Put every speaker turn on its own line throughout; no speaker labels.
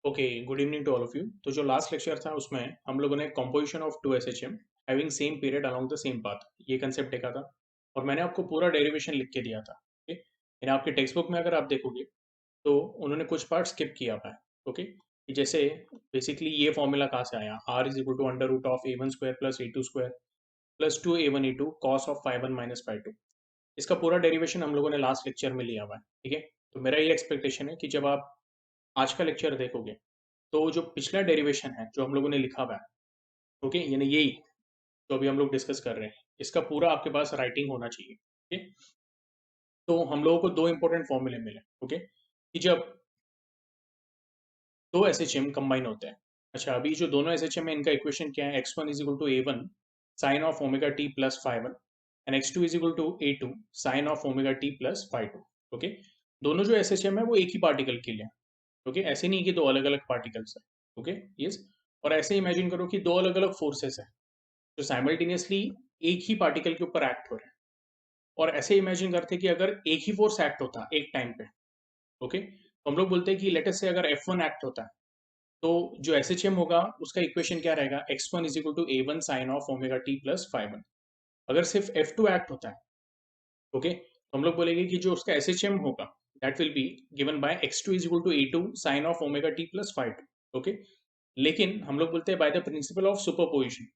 Okay, good evening to all of you. तो जो last lecture था उसमें हम लोगों ने composition of two SHM having same period along the same path ये कंसेप्ट देखा था। और मैंने आपको पूरा डेरिवेशन लिख के दिया था। ओके, इन आपके टेक्स्ट बुक में अगर आप देखोगे तो उन्होंने कुछ पार्ट स्किप किया हुआ है। ओके, कि जैसे बेसिकली ये फॉर्मूला कहाँ से आया, R is equal to under root of A one square plus A two square plus two A one A two cos of five one minus five two. इसका पूरा डेरिवेशन हम लोगों ने लास्ट लेक्चर में लिया हुआ है। ठीक है, तो मेरा ये एक्सपेक्टेशन है कि जब आप आज का लेक्चर देखोगे तो जो पिछला डेरिवेशन है जो हम लोगों ने लिखा हुआ है, ओके, यानी यही जो अभी हम लोग डिस्कस कर रहे हैं, इसका पूरा आपके पास राइटिंग होना चाहिए। ओके, तो हम लोगों को दो इंपॉर्टेंट फॉर्मूले मिले। ओके, कि जब दो एस एच एम कंबाइन होते हैं। अच्छा, अभी जो दोनों एस एच एम है इनका इक्वेशन क्या है, X one is equal to A one sine of omega T plus phi one and X two is equal to A two sine of omega T plus phi two. Okay, दोनों जो S H M है वो एक ही particle के लिए। Okay, ऐसे नहीं कि दो अलग अलग पार्टिकल्स है। Okay, yes. और ऐसे इमेजिन करो कि दो अलग अलग फोर्सेस है जो साइमल्टेनियसली एक ही पार्टिकल के ऊपर एक्ट हो रहे हैं। और ऐसे इमेजिन करते हैं कि अगर एक ही फोर्स एक्ट होता एक टाइम पे, ओके, तो हम लोग बोलते हैं कि लेटेस्ट से अगर F1 एक्ट होता है तो जो एस एच एम होगा उसका इक्वेशन क्या रहेगा, x1 is equal to A one sine of omega T plus phi one. अगर सिर्फ F2 एक्ट होता है, ओके, तो हम लोग बोलेंगे कि जो उसका एस एच एम होगा that will be given by x2 is equal to A two sine of omega T plus phi two. Okay, लेकिन हम लोग बोलते हैं by the principle of superposition.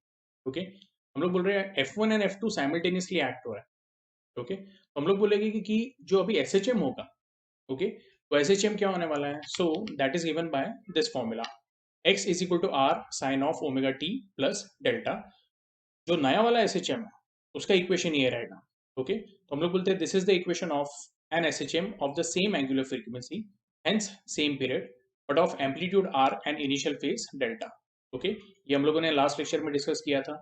Okay, हम लोग बोल रहे हैं F1 and F2 simultaneously act हो रहा है। ओके, तो हम लोग बोलेंगे कि जो अभी एस एच एम होगा, ओके, तो एस एच एम क्या होने वाला है, so that is given by this formula x is equal to R sine of omega T plus delta. जो नया वाला एस एच एम है उसका इक्वेशन ये रहेगा। ओके, तो हम लोग बोलते हैं this is the equation of an S H M of the same angular frequency hence same period but of amplitude R and initial phase delta. Okay, ये हम लोगों ने लास्ट लेक्चर में डिस्कस किया था।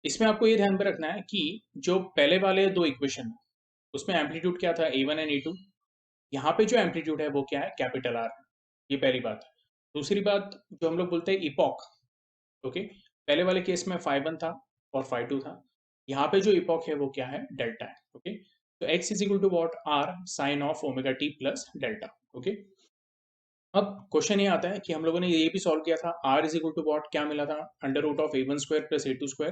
इसमें आपको ये ध्यान में रखना है कि जो पहले वाले दो इक्वेशन उसमें एम्पलीट्यूड क्या था, a one and a to. यहाँ पे जो एम्पलीट्यूड है वो क्या है, कैपिटल आर। ये पहली बात है। दूसरी बात, जो हम लोग बोलते हैं इपॉक। ओके, पहले वाले केस में फाइव वन था और फाइव टू था। यहाँ पे जो इपॉक है वो क्या है, डेल्टा है। ओके, तो x is equal to what, are sine of omega T plus delta. Okay, अब क्वेश्चन ये आता है कि हम लोगों ने ये भी सॉल्व किया था, r is equal to what क्या मिला था, under root of A one square plus A two square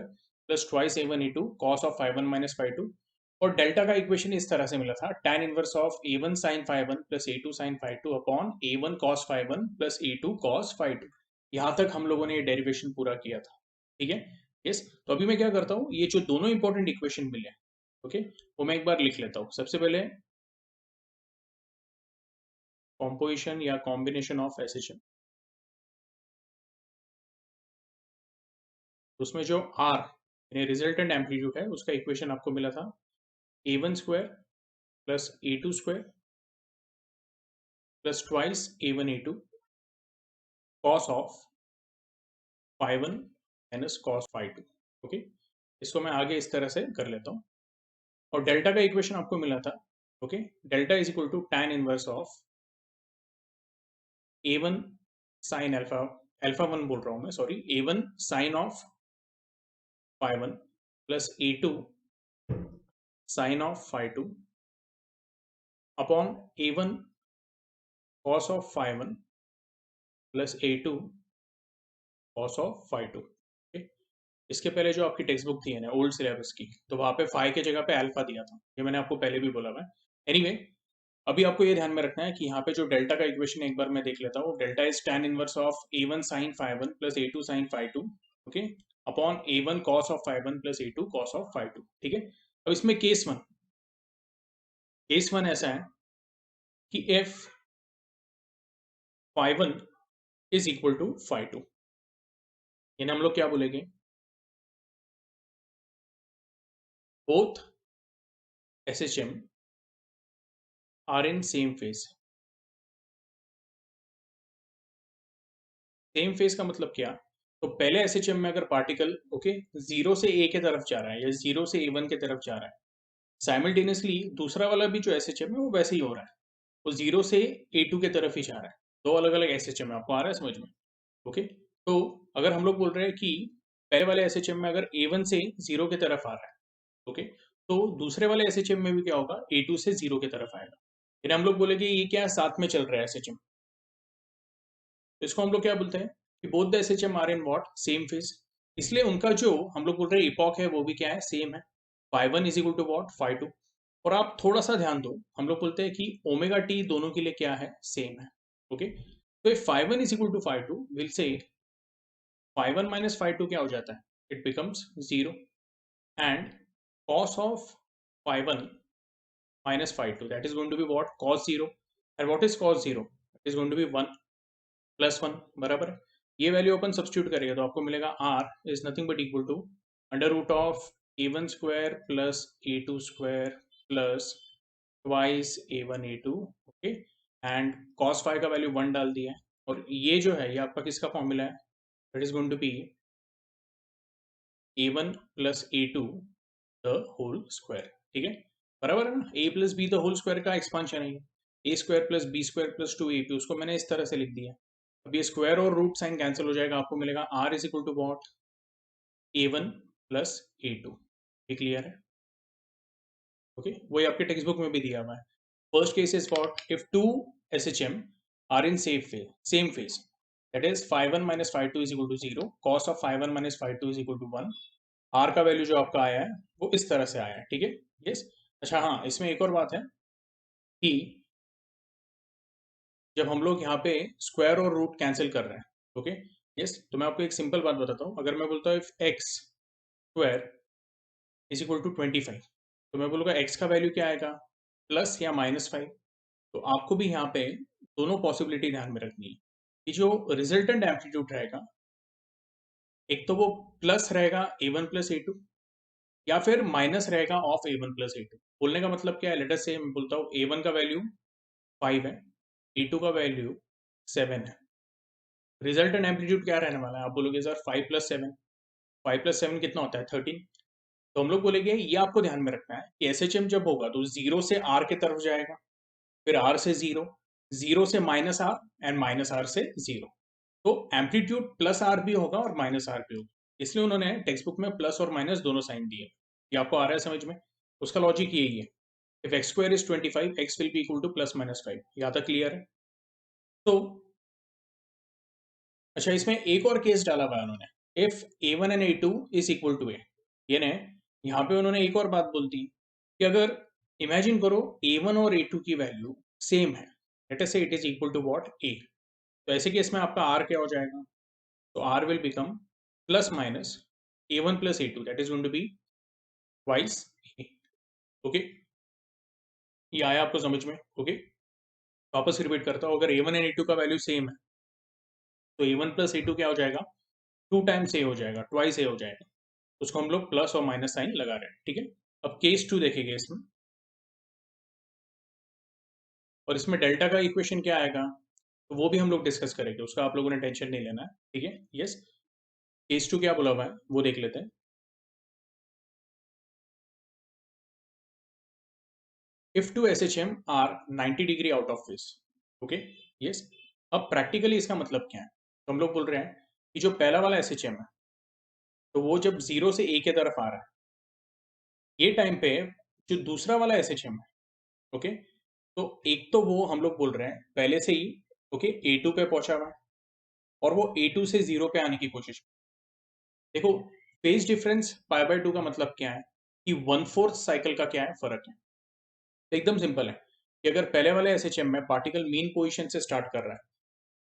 plus twice a one A two cos of five one minus five two. और डेल्टा का इक्वेशन इस तरह से मिला था, tan inverse of A one sine five one plus A two sine five two upon a one cos five one plus A two cos five two. यहाँ तक हम लोगों ने ये डेरिवेशन पूरा किया था। ठीक है, यस। तो अभी मैं क्या करता हूँ, ये जो दोनों इंपॉर्टेंट इक्वेशन मिले, ओके, वो मैं एक बार लिख लेता हूँ। सबसे पहले कॉम्पोजिशन या कॉम्बिनेशन ऑफ एसएचएम, उसमें जो आर यानी रिजल्टेंट एम्पलीट्यूड है उसका इक्वेशन आपको मिला था, a one square plus A two square plus twice a one A two cos of five one minus cos five two. Okay, इसको मैं आगे इस तरह से कर लेता हूँ। और डेल्टा का इक्वेशन आपको मिला था, okay, delta is equal to tan inverse of A one sine alpha, alpha one बोल रहा हूँ मैं, sorry, a one sine of five one plus A two sine of five two upon a one cos of five one plus A two cos of five two. इसके पहले जो आपकी text book थी है ना ओल्ड सिलेबस की, तो वहाँ पे फाइव की जगह पे अल्फा दिया था, ये मैंने आपको पहले भी बोला है। एनीवे, अभी आपको ये ध्यान में रखना है कि यहाँ पे जो डेल्टा का इक्वेशन एक बार मैं देख लेता हूँ, delta is tan inverse of A one sine five one plus A two sine five two, okay, upon a one cos of five one plus A two cos of five two. ठीक है, अब इसमें case one ऐसा है कि F five one is equal to five two, यानी हम लोग क्या बोलेंगे, both S H M are in same phase. Same phase का मतलब क्या, तो पहले एसएचएम में अगर पार्टिकल, ओके, जीरो से ए के तरफ जा रहा है या जीरो से ए वन के तरफ जा रहा है, साइमल्टेनियसली दूसरा वाला भी जो एसएचएम है वो वैसे ही हो रहा है, वो जीरो से ए टू के तरफ ही जा रहा है। दो अलग अलग एसएचएम है, आपको आ रहा है समझ में। ओके, तो अगर हम लोग बोल रहे हैं कि पहले वाले एसएचएम में अगर ए वन से जीरो की तरफ आ रहा है, ओके, तो दूसरे वाले एसएचएम में भी क्या होगा, ए टू से जीरो की तरफ आएगा। फिर हम लोग बोलेंगे ये क्या है, साथ में चल रहा है एसएचएम। इसको हम लोग क्या बोलते हैं कि both the SHM are in what same phase, इसलिए उनका जो हम लोग बोल रहे हैं इपॉक है वो भी क्या है सेम है, phi one is equal to what phi two. और आप थोड़ा सा ध्यान दो, हम लोग बोलते हैं कि ओमेगा टी दोनों के लिए क्या है सेम है। ओके, तो if phi one is equal to phi two will say phi one minus phi two क्या हो जाता है, it becomes zero, and cos of phi 1 minus phi 2 that is going to be what cos 0, and what is cos 0, it is going to be 1 plus 1 बराबर है। ये value अपन substitute करेगा तो आपको मिलेगा r is nothing but equal to under root of a1 square plus a2 square plus twice a1 a2। Okay, and cos phi का value 1 डाल दिया है, और ये जो है ये आपका किसका फॉर्मूला है, it is going to be a1 plus a2 the whole square. ठीक है, बराबर है ना, a plus b the whole square का एक्सपांशन है a square plus b square plus two a p, उसको मैंने इस तरह से लिख दिया। अब ये स्क्वायर और रूट साइन कैंसिल हो जाएगा, आपको मिलेगा r is equal to what a1 plus a2। ये क्लियर है? ओके, वही आपके टेक्स्ट बुक में भी दिया हुआ है। First case is what if two SHM are in same phase, that is phi 1 minus phi 2 is equal to 0, cos of phi 1 minus phi 2 is equal to 1। Are का value जो आपका आया है वो इस तरह से आया है। ठीक है, यस। अच्छा हाँ, इसमें एक और बात है कि जब हम लोग यहाँ पे स्क्वायर और रूट कैंसिल कर रहे हैं, ओके, यस, तो मैं आपको एक सिंपल बात बताता हूँ। अगर मैं बोलता हूँ if x square is equal to 25, तो मैं बोलूँगा एक्स का वैल्यू क्या आएगा, प्लस या माइनस 5। तो आपको भी यहाँ पे दोनों पॉसिबिलिटी ध्यान में रखनी है कि जो रिजल्टेंट एम्पलीट्यूड रहेगा, एक तो वो प्लस रहेगा a1 प्लस a2, या फिर माइनस रहेगा ऑफ a1 प्लस a2। बोलने का मतलब क्या है, लेट अस से मैं बोलता हूँ a1 का वैल्यू 5 है, a2 का वैल्यू 7 है, रिजल्टेंट एम्पलीट्यूड क्या रहने वाला है, आप बोलोगे सर 5 प्लस 7, 5 प्लस 7 कितना होता है 13। तो हम लोग बोलेंगे ये आपको ध्यान में रखना है कि एसएचएम जब होगा तो जीरो से आर की तरफ जाएगा, फिर आर से जीरो, जीरो से minus r, and minus r से जीरो। तो एम्पलीट्यूड प्लस आर भी होगा और माइनस आर भी होगा, इसलिए उन्होंने टेक्स्ट बुक में प्लस और माइनस दोनों साइन दिए। ये आपको आ रहा है समझ में? उसका लॉजिक यही है, if x square is 25 x will be equal to plus minus 5। यहाँ तक क्लियर है? तो अच्छा, इसमें एक और केस डाला हुआ है उन्होंने, if a1 and a2 is equal to a, यानी यहाँ पे उन्होंने एक और बात बोल दी कि अगर इमेजिन करो a1 और a2 की वैल्यू सेम है, let us say it is equal to what a, तो ऐसे केस में आपका r क्या हो जाएगा, तो r will become plus minus a1 plus a2, that is going to be twice a। Okay, ये आया आपको समझ में? ओके, वापस रिपीट करता हूँ, अगर a1 एंड a2 का वैल्यू सेम है तो a1 प्लस a2 क्या हो जाएगा, 2 टाइम्स a हो जाएगा, ट्वाइस a हो जाएगा। उसको हम लोग प्लस और माइनस साइन लगा रहे हैं। ठीक है, अब केस 2 देखेंगे इसमें, और इसमें डेल्टा का इक्वेशन क्या आएगा तो वो भी हम लोग डिस्कस करेंगे, उसका आप लोगों ने टेंशन नहीं लेना है। ठीक है, यस। केस 2 क्या बोला हुआ है वो देख लेते हैं। If two SHM are 90 degree out of phase, okay, yes. अब प्रैक्टिकली इसका मतलब क्या है, तो हम लोग बोल रहे हैं कि जो पहला वाला SHM है, तो वो जब जीरो से ए की तरफ आ रहा है, ये टाइम पे जो दूसरा वाला SHM है, ओके, तो एक तो वो हम लोग बोल रहे हैं पहले से ही ओके A2 पे पहुंचा हुआ है, और वो A2 से जीरो पे आने की कोशिश। देखो, फेज डिफरेंस पाई बाय 2 का मतलब क्या है कि 1/4 साइकिल का क्या है फर्क है। तो एकदम सिंपल है कि अगर पहले वाले एसएचएम में पार्टिकल मीन पोजीशन से स्टार्ट कर रहा है,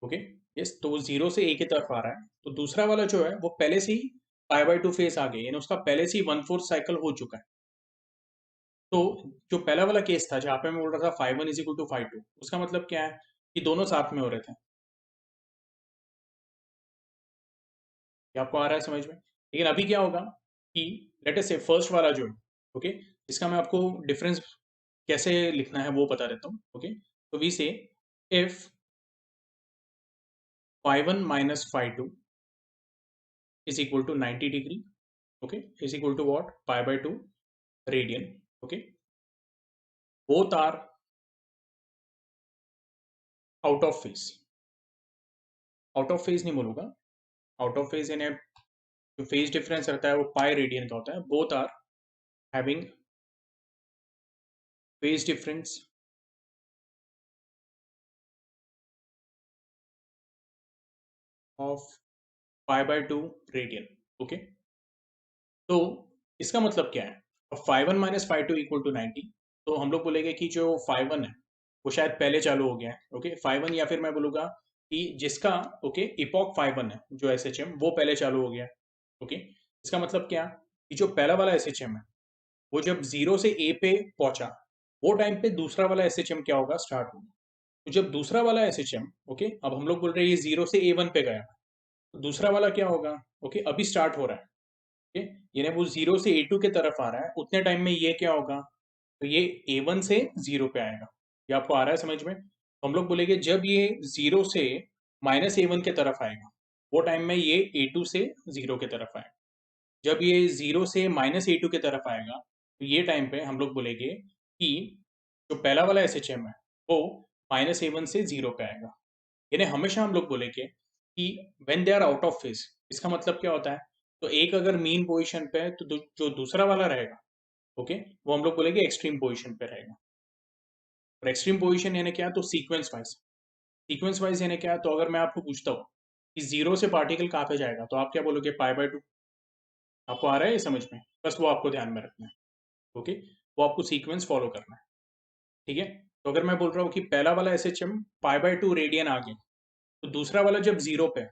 ओके, यस, तो वो जीरो से ए की तरफ आ रहा है, तो दूसरा वाला जो है वो पहले से ही पाई बाय 2 फेज आ गया, यानी उसका पहले से ही 1/4 साइकिल हो चुका है। तो जो पहला वाला केस था जहां पे मैं बोल रहा था phi one is equal to phi two, उसका मतलब क्या है कि दोनों साथ में हो रहे थे। ये आपको आ रहा है समझ में? लेकिन अभी क्या होगा कि लेट अस से फर्स्ट वाला जो है, ओके, इसका मैं आपको डिफरेंस कैसे लिखना है वो बता देता हूँ। ओके, तो we say if phi one minus phi two is equal to 90 degree, okay, is equal to what, pi by 2 radian, okay, both are out of phase, out of phase नहीं बोलूंगा, out of phase यानी जो phase difference रहता है वो pi radian का होता है, both are having phase difference of pi by 2 radian. Okay, तो इसका मतलब क्या है? अब five one minus five two equal to 90, तो हम लोग बोलेंगे कि जो फाइव वन है वो शायद पहले चालू हो गया है। ओके, फाइव वन, या फिर मैं बोलूँगा कि जिसका ओके इपॉक फाइव वन है जो एस एच एम, वो पहले चालू हो गया है। ओके, इसका मतलब क्या कि जो पहला वाला एस एच एम है वो जब जीरो से ए पे पहुंचा, वो टाइम पे दूसरा वाला एस एच एम क्या होगा, स्टार्ट होगा। तो जब दूसरा वाला एस एच एम, ओके, अब हम लोग बोल रहे हैं ये जीरो से ए वन पे गया, तो दूसरा वाला क्या होगा, ओके, अभी स्टार्ट हो रहा है। ओके, यानी वो जीरो से ए टू के तरफ आ रहा है, उतने टाइम में ये क्या होगा, तो ये ए वन से जीरो पे आएगा। ये आपको आ रहा है समझ में? तो हम लोग बोलेंगे जब ये जीरो से माइनस ए वन के तरफ आएगा, वो टाइम में ये ए टू से जीरो के तरफ आएगा। जब ये जीरो से माइनस ए टू की तरफ आएगा, तो ये टाइम पे हम लोग बोलेंगे कि जो पहला वाला एस एच एम है वो माइनस ए वन से जीरो पे आएगा। यानी हमेशा हम लोग बोलेंगे कि when they are out of phase, इसका मतलब क्या होता है, तो एक अगर मीन पोजीशन पे है तो जो दूसरा वाला रहेगा, ओके, वो हम लोग बोलेंगे एक्सट्रीम पोजीशन पे रहेगा। और एक्सट्रीम पोजीशन यानी क्या, तो सीक्वेंस वाइज यानी क्या, तो अगर मैं आपको पूछता हूँ कि जीरो से पार्टिकल कहाँ पे जाएगा, तो आप क्या बोलोगे, पाई बाय टू। आपको आ रहा है ये समझ में? बस वो आपको ध्यान में रखना है। ओके, वो आपको सीक्वेंस फॉलो करना है। ठीक है, तो अगर मैं बोल रहा हूँ कि पहला वाला S H M pi by two radian आ गया, तो दूसरा वाला जब जीरो पे है,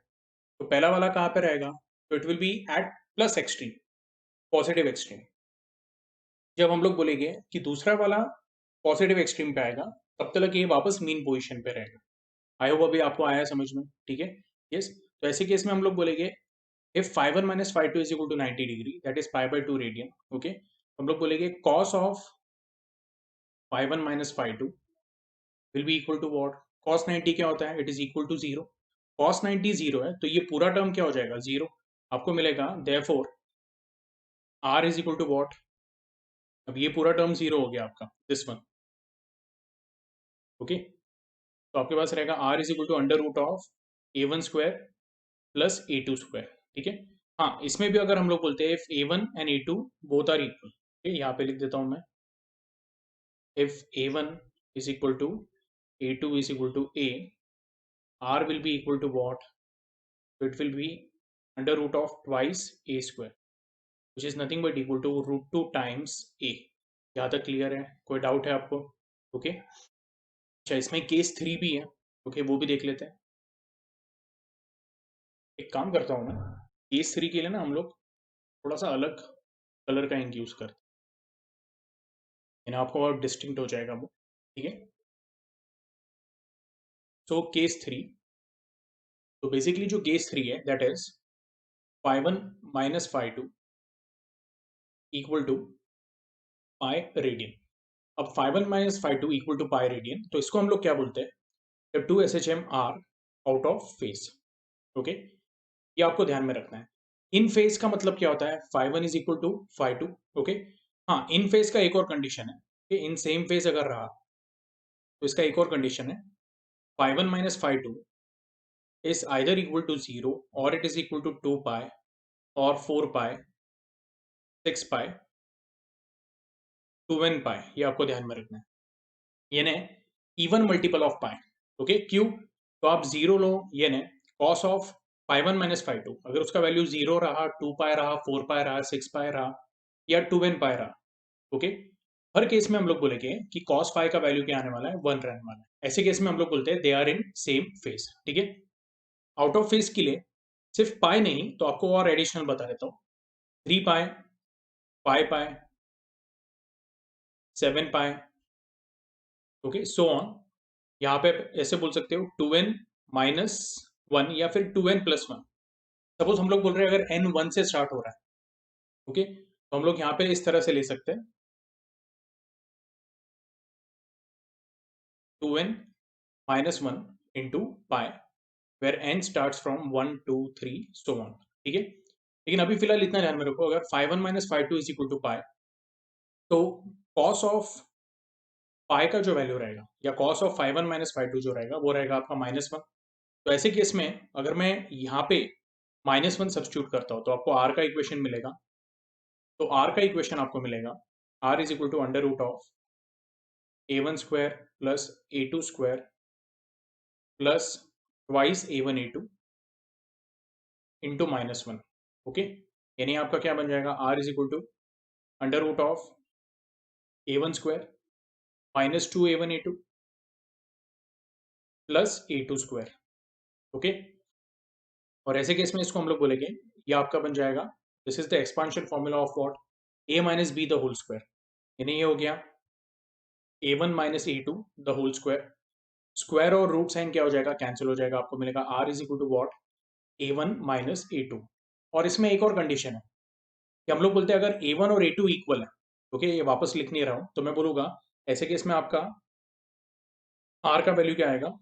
तो पहला वाला कहाँ पे रहेगा, तो it will be at plus extreme, positive extreme. जब हम लोग बोलेंगे कि दूसरा वाला पॉजिटिव एक्सट्रीम पे आएगा, तब तक ये वापस मीन पोजीशन पे रहेगा। आई होप अभी आपको आया है समझ में? ठीक है, यस। तो ऐसे केस में हम लोग बोलेंगे if five one minus five two is equal to 90 degree, that is pi by two radian. Okay, हम लोग बोलेंगे cos of five one minus five two will be equal to what, cos 90 क्या होता है, it is equal to zero. Cos 90 zero है, तो ये पूरा टर्म क्या हो जाएगा, जीरो। आपको मिलेगा therefore r is equal to what, अब ये पूरा टर्म जीरो हो गया आपका, दिस वन। ओके, तो आपके पास रहेगा r is equal to under root of A one square plus A two square. ठीक है, हाँ, इसमें भी अगर हम लोग बोलते हैं if a one and a two both are equal, यहाँ पे लिख देता हूं मैं, if a one is equal to A two is equal to a, r will be equal to what, so it will be under root of twice a square, which is nothing but equal to root 2 times a। यहाँ तक clear है? कोई doubt है आपको? Okay, अच्छा, इसमें case 3 भी है। ओके, वो भी देख लेते हैं। एक काम करता हूँ मैं, केस 3 के लिए ना हम लोग थोड़ा सा अलग कलर का इंक यूज करते हैं, आपको और डिस्टिंक्ट हो जाएगा वो। ठीक है, सो केस 3, तो बेसिकली जो केस 3 है that is five one minus five two equal to pi radian. अब five one minus five two equal to pi radian, तो इसको हम लोग क्या बोलते हैं, जब two S H M are out of phase. Okay, ये आपको ध्यान में रखना है। इन फेज का मतलब क्या होता है, five one is equal to five two. Okay, हाँ, इन फेज का एक और कंडीशन है कि इन सेम फेज अगर रहा, तो इसका एक और कंडीशन है, five one minus five two is either equal to zero और it is equal to two pi और four pi, six pi, two n pi. ये आपको ध्यान में रखना है, यानी even multiple of pi. Okay, क्यों, तो आप जीरो लो, यानी cos of five one minus five two, अगर उसका वैल्यू जीरो रहा, टू पाई रहा, फोर पाई रहा, सिक्स पाई रहा, या टू एन पाई रहा, ओके, हर केस में हम लोग बोलेंगे कि कॉस फाई का वैल्यू क्या आने वाला है, वन रहने वाला है। ऐसे केस में हम लोग बोलते हैं they are in same phase. ठीक है, आउट ऑफ फेज के लिए सिर्फ पाई नहीं, तो आपको और एडिशनल बता देता हूँ, three pi, five pi, seven pi, okay, so on. यहाँ पे ऐसे बोल सकते हो टू एन माइनस वन या फिर two n plus one. Suppose हम लोग बोल रहे हैं अगर एन वन से स्टार्ट हो रहा है, ओके, तो हम लोग यहाँ पे इस तरह से ले सकते हैं, two n minus one into pi, where n start from one two three so on. ठीक है, लेकिन अभी फिलहाल इतना ध्यान में रखो, अगर five one minus five two is equal to pi, तो कॉस ऑफ पाई का जो वैल्यू रहेगा, या cos of five one minus five two जो रहेगा, वो रहेगा आपका माइनस वन। तो ऐसे केस में अगर मैं यहाँ पे माइनस वन सब्सटीट्यूट करता हूँ, तो आपको आर का इक्वेशन मिलेगा। तो आर का इक्वेशन आपको मिलेगा, r is equal to under root of A one square plus A two square plus twice a one A two into -1, okay. यानी आपका क्या बन जाएगा, r is equal to under root of a1 square -2a1 a2 plus a2 square, okay. और ऐसे case में इसको हम लोग बोलेंगे, ये आपका बन जाएगा, this is the expansion formula of what, a minus b the whole square. यानी ये हो गया a1 minus a2 the whole square. Square और रूट साइन क्या हो जाएगा, कैंसिल हो जाएगा, आपको मिलेगा r is equal to what, a1 minus a2। और इसमें एक और कंडीशन है कि हम लोग बोलते हैं अगर a1 और a2 इक्वल है, ओके, ये वापस लिख नहीं रहा हूं, तो मैं बोलूंगा ऐसे केस में आपका r का वैल्यू क्या आएगा,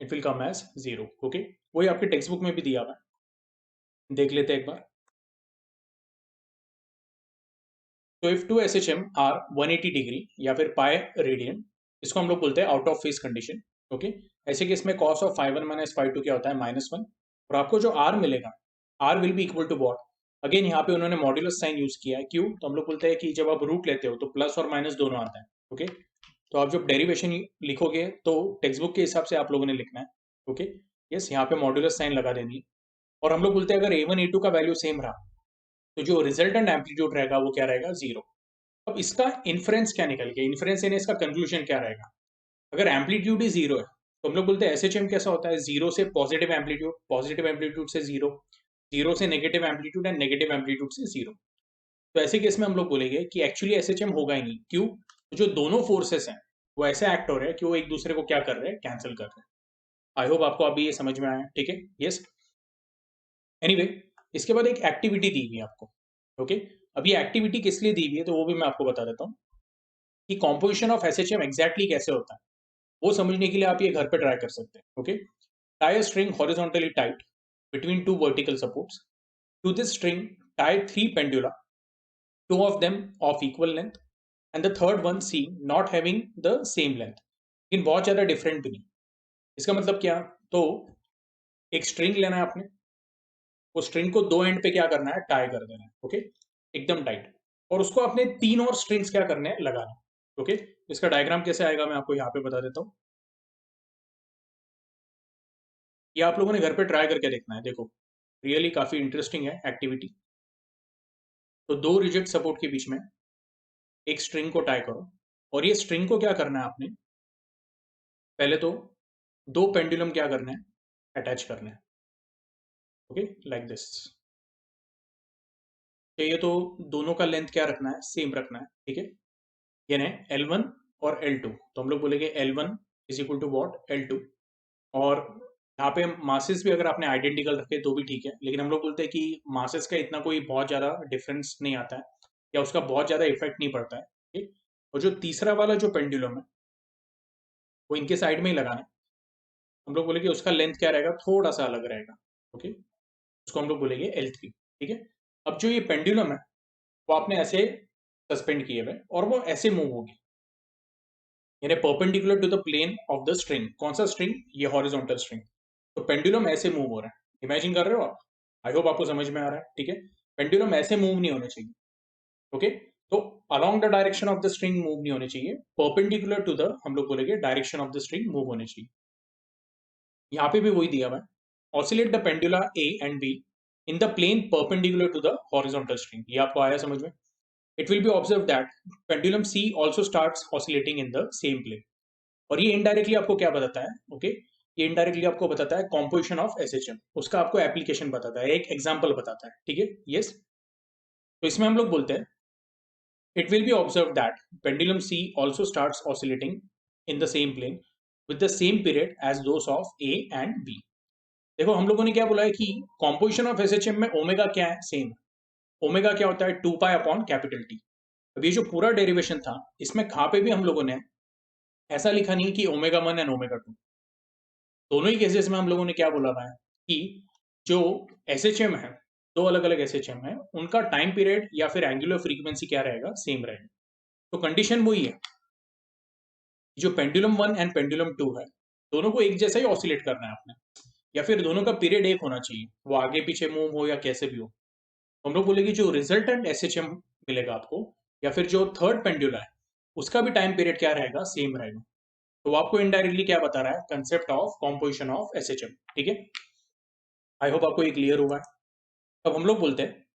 it will come as 0, okay. वही आपके टेक्स्ट बुक में भी दिया हुआ है, देख लेते हैं एक बार। तो if two SHM are 180 degree या फिर पाई रेडियन, इसको हम लोग बोलते हैं out of phase condition, okay. ऐसे केस में cos ऑफ ∅1 माइनस ∅2 क्या होता है, -1। और आपको जो r मिलेगा, r will be equal to what, again यहाँ पे उन्होंने मॉड्यूलस साइन यूज किया है, क्यों, तो हम लोग बोलते हैं कि जब आप रूट लेते हो तो प्लस और माइनस दोनों आता है, ओके। तो आप जब डेरिवेशन लिखोगे तो टेक्स्ट बुक के हिसाब से आप लोगों ने लिखना है, ओके। यस, यहाँ पे मॉड्यूलस साइन लगा देनी है। और हम लोग बोलते हैं अगर a1 a2 का वैल्यू सेम रहा तो जो रिजल्टेंट एम्पलीट्यूड रहेगा वो क्या रहेगा, 0। अब इसका इन्फ्रेंस क्या निकल गया, इन्फ्रेंस यानी इसका कंक्लूजन क्या रहेगा, अगर एम्पलीट्यूड ही 0 है तो हम लोग बोलते हैं एसएचएम कैसा होता है, 0 से पॉजिटिव एम्पलीट्यूड, पॉजिटिव एम्पलीट्यूड से 0, 0 से negative amplitude and negative amplitude से 0। तो ऐसे केस में हम लोग बोलेंगे कि एक्चुअली एसएचएम होगा ही नहीं, क्यों, जो दोनों फोर्सेस हैं वो ऐसे एक्ट हो रहे हैं कि वो एक दूसरे को क्या कर रहे हैं, कैंसिल कर रहे हैं। आई होप आपको अभी ये समझ में आया, ठीक है, यस। एनीवे, इसके बाद एक एक्टिविटी दी हुई है आपको, ओके। अब ये एक्टिविटी किस लिए दी हुई है तो वो भी मैं आपको बता देता हूँ कि कॉम्पोजिशन ऑफ एसएचएम एग्जैक्टली कैसे होता है, वो समझने के लिए आप ये घर पे ट्राई कर सकते हैं, okay. Tie a string horizontally tight between two vertical supports. To this string, tie three pendula, two of them of equal length, and the third one C not having the same length. लेकिन बहुत ज्यादा different भी नहीं। इसका मतलब क्या, तो एक स्ट्रिंग लेना है आपने, वो स्ट्रिंग को दो एंड पे क्या करना है, टाई कर देना है, ओके, एकदम टाइट। और उसको आपने तीन और स्ट्रिंग्स क्या करने हैं, लगाना, ओके। इसका डायग्राम कैसे आएगा मैं आपको यहाँ पे बता देता हूँ। ये आप लोगों ने घर पे ट्राई करके देखना है, देखो रियली काफी इंटरेस्टिंग है एक्टिविटी। तो दो रिजिड सपोर्ट के बीच में एक स्ट्रिंग को टाई करो, और ये स्ट्रिंग को क्या करना है आपने, पहले तो दो पेंडुलम क्या करना है, अटैच करना है, ओके, लाइक दिस। ये तो दोनों का लेंथ क्या रखना है, सेम रखना है, ठीक है। यानी L1 और L2, तो हम लोग बोलेंगे L1 is equal to what, L2। और यहाँ पे मासेस भी अगर आपने आइडेंटिकल रखे तो भी ठीक है, लेकिन हम लोग बोलते हैं कि मासेस का इतना कोई बहुत ज़्यादा डिफरेंस नहीं आता है, या उसका बहुत ज़्यादा इफेक्ट नहीं पड़ता है, ठीक। और जो तीसरा वाला जो पेंडुलम है वो इनके साइड में ही लगाना है, हम लोग बोलेंगे उसका लेंथ क्या रहेगा, थोड़ा सा अलग रहेगा, ओके। उसको हम लोग बोलेंगे L3, ठीक है। अब जो ये पेंडुलम है वो आपने ऐसे सस्पेंड किए हुए और वो ऐसे मूव होगी, यानी perpendicular to the plane of the string. कौन सा स्ट्रिंग, ये हॉरिजॉन्टल स्ट्रिंग। तो पेंडुलम ऐसे मूव हो रहा है, इमेजिन कर रहे हो आप, आई होप आपको समझ में आ रहा है, ठीक है। पेंडुलम ऐसे मूव नहीं होने चाहिए, ओके। तो along the direction of the string move नहीं होने चाहिए, परपेंडिकुलर टू द, हम लोग बोलेंगे direction of the string move होने चाहिए। यहाँ पे भी वही दिया हुआ है, oscillate the pendula A and B in the plane perpendicular to the horizontal string. ये आपको आया समझ में। It will be observe that pendulum C also starts oscillating in the same plane. और ये इनडायरेक्टली आपको क्या बताता है, ओके, ये इनडायरेक्टली आपको बताता है कॉम्पोजिशन ऑफ एसएचएम, उसका आपको एप्लीकेशन बताता है, एक एग्जांपल बताता है, ठीक है, यस। तो इसमें हम लोग बोलते हैं it will be observed that pendulum C also starts oscillating in the same plane with the same period as those of A and B। देखो हम लोगों ने क्या बोला है कि कॉम्पोजिशन ऑफ एसएचएम में ओमेगा क्या है, सेम। ओमेगा क्या होता है, 2 पाई अपॉन कैपिटल टी। अब ये जो पूरा डेरिवेशन था इसमें कहाँ पे भी हम लोगों ने ऐसा लिखा नहीं कि ओमेगा 1 एंड ओमेगा 2। दोनों ही केसेस में हम लोगों ने क्या बोला हुआ है कि जो एसएचएम है, दो अलग अलग एसएचएम है, उनका टाइम पीरियड या फिर एंगुलर फ्रीक्वेंसी क्या रहेगा, सेम रहेगा। तो कंडीशन वही है, जो पेंडुलम 1 एंड पेंडुलम 2 है, दोनों को एक जैसा ही ऑसिलेट करना है आपने, या फिर दोनों का पीरियड एक होना चाहिए, वो आगे पीछे मूव हो या कैसे भी हो। तो हम लोग बोलेंगे जो रिजल्टेंट एसएचएम मिलेगा आपको, या फिर जो थर्ड पेंडुला है उसका भी टाइम पीरियड क्या रहेगा, सेम रहेगा। तो वो आपको इनडायरेक्टली क्या बता रहा है, concept of composition of SHM, ठीक है। आई होप आपको ये क्लियर हुआ है। अब हम लोग बोलते हैं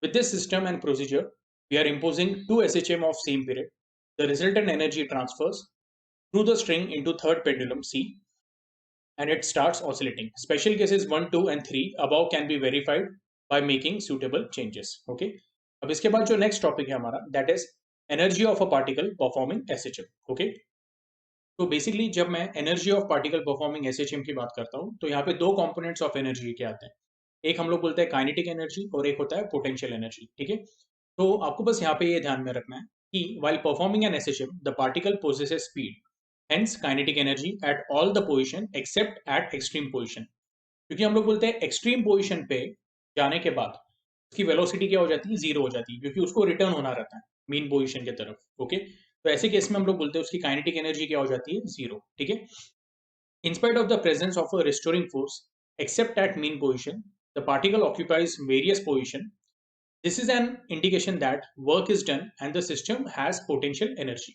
with this system and procedure we are imposing two SHM of same period. The resultant energy transfers through the string into third pendulum C and it starts oscillating. Special cases 1, 2 and 3 above can be verified by making suitable changes. Okay. अब इसके बाद जो next topic है हमारा that is energy of a particle performing SHM. Okay. तो basically जब मैं energy of particle performing SHM की बात करता हूँ तो यहाँ पे दो कंपोनेंट्स ऑफ एनर्जी के आते हैं. एक हम लोग बोलते हैं काइनेटिक एनर्जी और एक होता है पोटेंशियल एनर्जी. ठीक है. तो आपको बस यहाँ पे ये ध्यान में रखना है कि while performing an SHM the particle possesses speed, hence kinetic energy at all the position except at extreme position. क्योंकि हम लोग बोलते हैं एक्सट्रीम पोजिशन पे जाने के बाद उसकी वेलोसिटी क्या हो जाती है, जीरो हो जाती है, क्योंकि उसको रिटर्न होना रहता है मीन पोजिशन की तरफ. ओके. तो ऐसे केस में हम लोग बोलते हैं उसकी काइनेटिक एनर्जी क्या हो जाती है, जीरो. ठीक है. In spite of the presence of a restoring force, except at mean position, the particle occupies various position. This is an indication that work is done and the system has potential energy.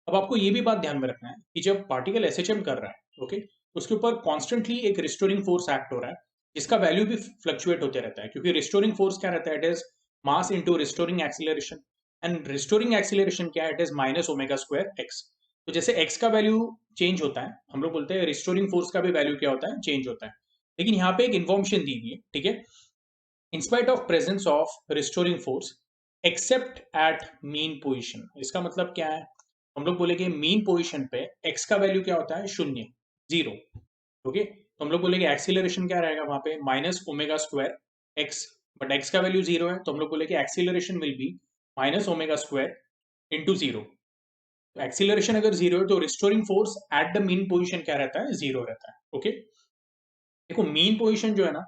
अब आपको ये भी बात ध्यान में रखना है कि जब पार्टिकल एसएचएम कर रहा है, ओके, उसके ऊपर कॉन्स्टेंटली एक रिस्टोरिंग फोर्स एक्ट हो रहा है जिसका वैल्यू भी फ्लक्चुएट होते रहता है, क्योंकि रिस्टोरिंग फोर्स क्या रहता है, it is mass into restoring acceleration. And restoring acceleration क्या है, it is minus omega square x. तो जैसे एक्स का वैल्यू चेंज होता है, हम लोग बोलते हैं रिस्टोरिंग फोर्स का भी वैल्यू क्या होता है, चेंज होता है. लेकिन यहाँ पे एक इन्फॉर्मेशन दी हुई है. ठीक है. In spite of presence of restoring force accept eight mean position. इसका मतलब क्या है, हम लोग बोलेंगे मीन पोजिशन पे एक्स का वैल्यू क्या होता है, शून्य, जीरो. ओके. तो हम लोग बोलेंगे एक्सीलरेशन क्या रहेगा वहां पे, minus omega square x. But x का वैल्यू जीरो है तो हम लोग बोलेंगे acceleration will be minus omega square into zero. तो एक्सीलरेशन अगर जीरो है तो restoring force at the mean position क्या रहता है, जीरो रहता है. ओके. देखो मीन पोजिशन जो है ना,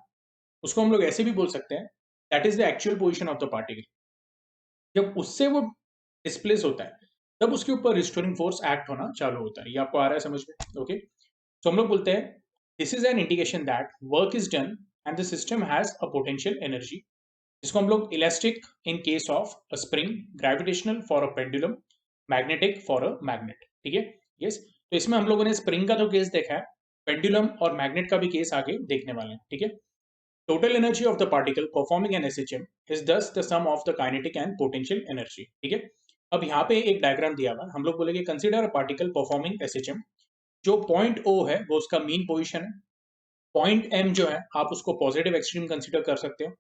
उसको हम लोग ऐसे भी बोल सकते हैं that is the actual position of the particle. जब उससे वो डिस्प्लेस होता है तब उसके ऊपर रिस्टोरिंग फोर्स एक्ट होना चालू होता है. ये आपको आ रहा है समझ में. ओके. तो हम लोग बोलते हैं this is an indication that work is done and the system has a potential energy, जिसको हम लोग elastic in case of a spring, gravitational for a pendulum, magnetic for a magnet. ठीक है. यस. तो इसमें हम लोगों ने स्प्रिंग का तो केस देखा है, पेंडुलम और मैग्नेट का भी केस आगे देखने वाले हैं. ठीक है. Total energy of the particle performing an SHM is thus the sum of the kinetic and potential energy. ठीक है. अब यहाँ पे एक डायग्राम दिया हुआ है, हम लोग बोलेंगे consider a particle performing SHM. जो पॉइंट O है वो उसका मीन पोजीशन है. पॉइंट M जो है आप उसको पॉजिटिव एक्सट्रीम कंसिडर कर सकते हो.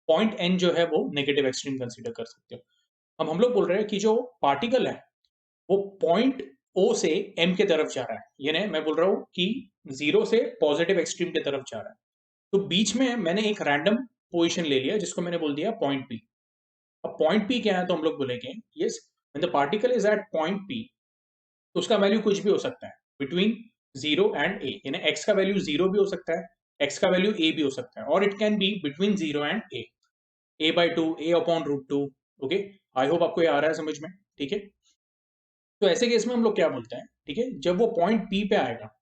पॉइंट N जो है वो नेगेटिव एक्सट्रीम कंसिडर कर सकते हो. अब हम लोग बोल रहे हैं कि जो पार्टिकल है वो पॉइंट O से M के तरफ जा रहा है, यानी मैं बोल रहा हूँ कि जीरो से पॉजिटिव एक्सट्रीम की तरफ जा रहा है. तो बीच में मैंने एक रैंडम पोजीशन ले लिया जिसको मैंने बोल दिया पॉइंट पी. अब पॉइंट पी क्या है, तो हम लोग बोलेंगे yes when the particle is at point P तो उसका वैल्यू कुछ भी हो सकता है बिटवीन जीरो एंड ए, यानी एक्स का वैल्यू जीरो भी हो सकता है, एक्स का वैल्यू ए भी हो सकता है, और it can be between zero and a by two, a upon root two. Okay. I hope आपको ये आ रहा है समझ में. ठीक है. तो ऐसे केस में हम लोग क्या बोलते हैं, ठीक है, जब वो पॉइंट पी पे आएगा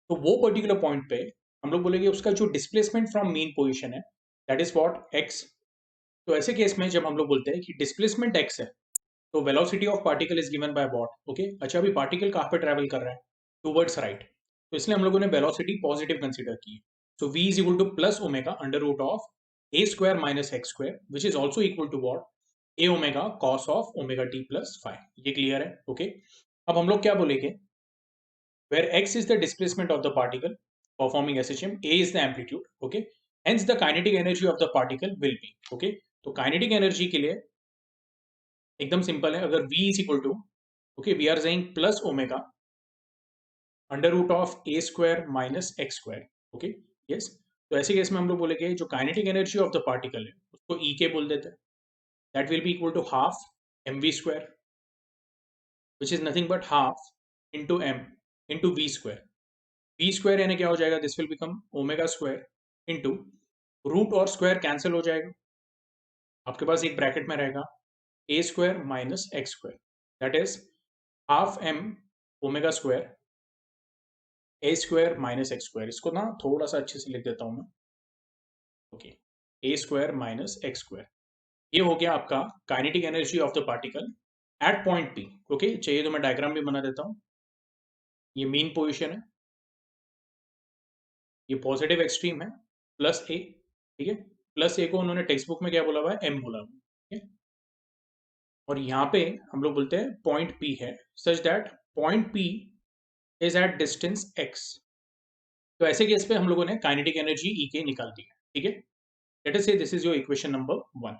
तो वो पर्टिकुलर पॉइंट पे हम लोग बोलेंगे उसका जो डिस्प्लेसमेंट फ्रॉम मीन पोजीशन है दैट इज व्हाट, एक्स. तो ऐसे केस में जब हम लोग बोलते हैं कि डिस्प्लेसमेंट एक्स है तो velocity of particle is given by what. Okay. अच्छा, अभी पार्टिकल कहाँ पे ट्रैवल कर रहा है, टूवर्ड्स राइट. तो इसलिए हम लोगों ने वेलोसिटी पॉजिटिव कंसीडर की. So v is equal to plus omega under root of a square minus x square which is also equal to what, a omega cos of omega T plus five. ये clear है. Okay. अब हम लोग क्या बोलेंगे, where x is the displacement of the particle performing SHM, a is the amplitude. Okay. Hence the kinetic energy of the particle will be. Okay. तो kinetic energy के लिए एकदम सिंपल है, अगर v is equal to, okay, we are saying plus omega under root of a square minus x square. Okay. Yes. तो ऐसे case में हम लोग बोलेंगे जो kinetic energy of the particle है उसको ई के बोल देते हैं. That will be equal to half m v square which is nothing but half into m into v square. V square यानी क्या हो जाएगा, this will become omega square into root और स्क्वायर कैंसिल हो जाएगा, आपके पास एक ब्रैकेट में रहेगा a square minus x square. That is half M omega square A square minus x square. इसको ना थोड़ा सा अच्छे से लिख देता हूं मैं. ओके. ए स्क्वायर माइनस एक्स स्क्वायर. ये हो गया आपका kinetic energy of the particle at point p. Okay. चाहिए तो मैं डायग्राम भी बना देता हूं. ये मीन पोजिशन है, ये पॉजिटिव एक्सट्रीम है, प्लस ए, ठीक है। प्लस ए को उन्होंने टेक्स्ट बुक में क्या बोला हुआ है, एम बोला हुआ है, ठीक है। और यहाँ पे हम लोग बोलते हैं पॉइंट पी है, such that point P is at distance x. तो ऐसे केस पे हम लोगों ने काइनेटिक एनर्जी ई के निकाल दी है, ठीक है। लेट अस से this is your equation number 1।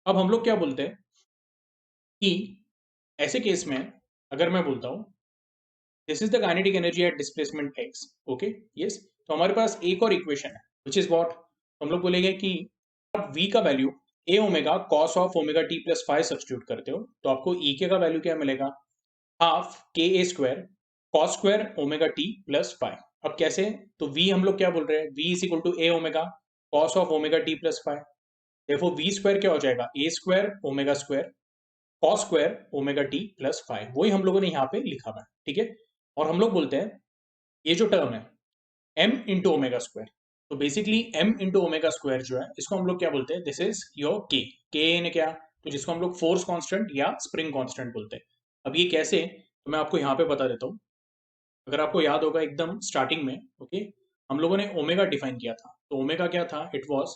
अब हम लोग क्या बोलते हैं कि ऐसे केस में अगर मैं बोलता हूं this is the kinetic energy at displacement x, okay, yes, तो हमारे पास एक और इक्वेशन है विच इज व्हाट, हम लोग बोलेंगे कि आप v का value A omega cos of omega T plus five substitute करते हो तो आपको ई के का वैल्यू क्या मिलेगा, half k a square cos square omega T plus five. अब कैसे, तो v हम लोग क्या बोल रहे हैं, v is equal to a omega cos of omega T plus five, देखो v स्क्वायर क्या हो जाएगा, a square omega square cos square omega T plus five, वही हम लोगों ने यहाँ पे लिखा हुआ है, ठीक है। और हम लोग बोलते हैं ये जो टर्म है m इंटू ओमेगा स्क्वायर, तो basically m into omega square जो है इसको हम लोग क्या बोलते हैं, this is your k, k ने क्या, तो जिसको हम लोग फोर्स कांस्टेंट या स्प्रिंग कांस्टेंट बोलते हैं। अब ये कैसे, तो मैं आपको यहाँ पे बता देता हूँ। अगर आपको याद होगा एकदम स्टार्टिंग में, ओके, हम लोगों ने ओमेगा डिफाइन किया था, तो ओमेगा क्या था, it was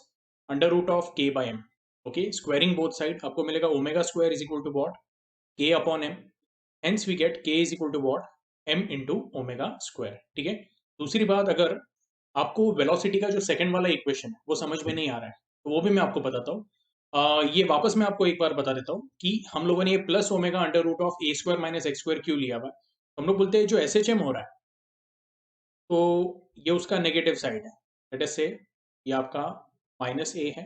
under root of k by m, okay, squaring both side आपको मिलेगा omega square is equal to what, k upon m, hence we get k is equal to what, m into omega square, ठीक है। दूसरी बात, अगर आपको velocity का जो सेकंड वाला इक्वेशन है वो समझ में नहीं आ रहा है तो वो भी मैं आपको बताता हूँ। ये वापस मैं आपको एक बार बता देता हूँ कि हम लोगों ने ये plus omega under root of a square minus x square क्यों लिया हुआ है। हम लोग बोलते हैं जो एस एच एम हो रहा है तो ये उसका नेगेटिव साइड है, लेट अस से ये आपका माइनस ए है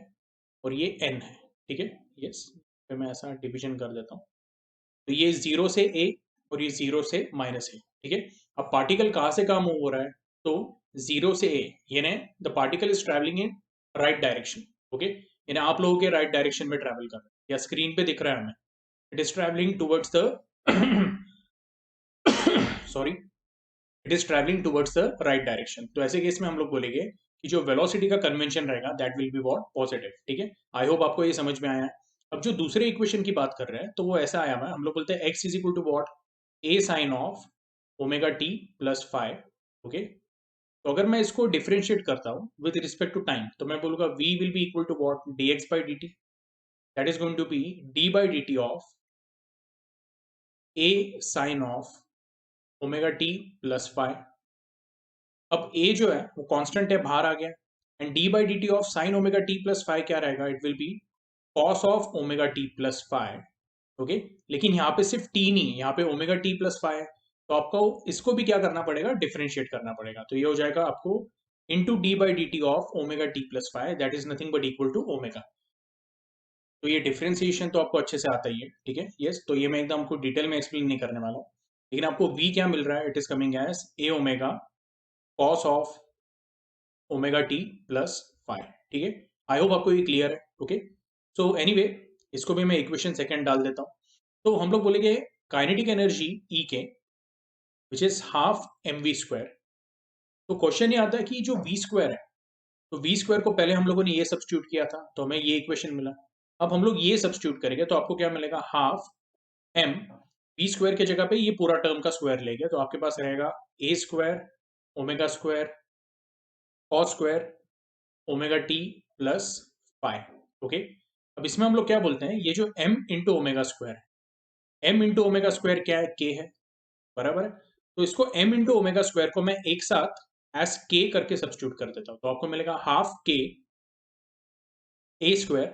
और ये एन है, ठीक है, यस, फिर मैं ऐसा डिवीजन कर देता हूँ, तो ये जीरो से ए और ये जीरो से माइनस ए, ठीक है। अब पार्टिकल कहाँ से कहाँ मूव हो रहा है, तो जीरो से ए, यानी the particle is travelling in right direction, okay, यानी आप लोगों के राइट डायरेक्शन में ट्रैवल कर रहे हैं, या स्क्रीन पे दिख रहा है हमें, it is travelling towards the sorry, it is travelling towards the right direction. तो ऐसे केस में हम लोग बोलेंगे कि जो वेलोसिटी का कन्वेंशन रहेगा that will be what, positive, ठीक है। आई होप आपको ये समझ में आया है। अब जो दूसरे इक्वेशन की बात कर रहे हैं तो वो ऐसा आया हुआ है, हम लोग बोलते हैं x is equal to what, a sine of omega T plus five, okay. तो अगर मैं इसको डिफरेंशिएट करता हूँ विद रिस्पेक्ट टू टाइम तो मैं बोलूंगा v will be equal to what, d x by d t, that is going to be d by d t of a sine of omega T plus five. अब a जो है वो constant है, बाहर आ गया, and d by d t of sine omega T plus five क्या रहेगा, it will B cos of omega T plus five, okay. लेकिन यहाँ पे सिर्फ t नहीं है, यहाँ पे ओमेगा टी प्लस फाइव है, तो आपको इसको भी क्या करना पड़ेगा, डिफरेंशिएट करना पड़ेगा, तो ये हो जाएगा आपको into d by d t of omega T plus five, that is nothing but equal to omega. तो ये डिफरेंशिएशन तो आपको अच्छे से आता ही है, ठीक है, यस, तो ये मैं एकदम आपको डिटेल में एक्सप्लेन नहीं करने वाला हूँ, लेकिन आपको v क्या मिल रहा है, it is coming as a omega cos of omega T plus five, ठीक है। आई होप आपको ये क्लियर है, ओके। सो एनीवे इसको भी मैं इक्वेशन सेकंड डाल देता हूँ। तो हम लोग बोलेंगे kinetic energy E k which is half m v square. तो क्वेश्चन ये आता है कि जो वी स्क्वायर है, तो वी स्क्वायर को पहले हम लोगों ने ये सब्स्टिट्यूट किया था तो हमें ये इक्वेशन मिला। अब हम लोग ये सब्स्टिट्यूट करेंगे तो आपको क्या मिलेगा, हाफ एम वी स्क्वायर की जगह पे ये पूरा टर्म का स्क्वायर लेंगे तो आपके पास रहेगा a square omega square cos square omega T plus five, okay. अब इसमें हम लोग क्या बोलते हैं, ये जो m इंटू ओमेगा स्क्वायर है, m इंटू ओमेगा स्क्वायर क्या है, k है, बराबर है। तो इसको m इंटू ओमेगा स्क्वायर को मैं एक साथ एस k करके सब्स्टिट्यूट कर देता हूं तो आपको मिलेगा half k a square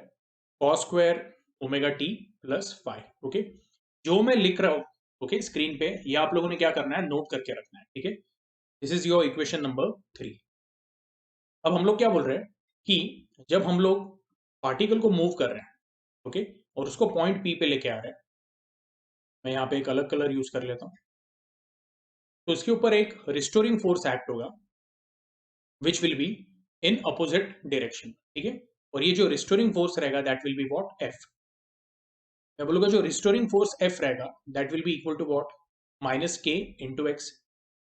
cos square omega T plus five, okay. जो मैं लिख रहा हूं, ओके, स्क्रीन पे, ये आप लोगों ने क्या करना है, नोट करके रखना है, ठीक है। This is your equation number 3। अब हम लोग क्या बोल रहे हैं कि जब हम लोग पार्टिकल को मूव कर रहे हैं, ओके, और उसको पॉइंट पी पे लेके आ रहे हैं, मैं यहाँ पे एक अलग कलर यूज कर लेता हूँ, तो इसके ऊपर एक रिस्टोरिंग फोर्स एक्ट होगा which will be in opposite direction, ठीक है। और ये जो रिस्टोरिंग फोर्स रहेगा that will be what, f. मैं बोलूंगा जो रिस्टोरिंग फोर्स एफ रहेगा that will be equal to what, minus k into x,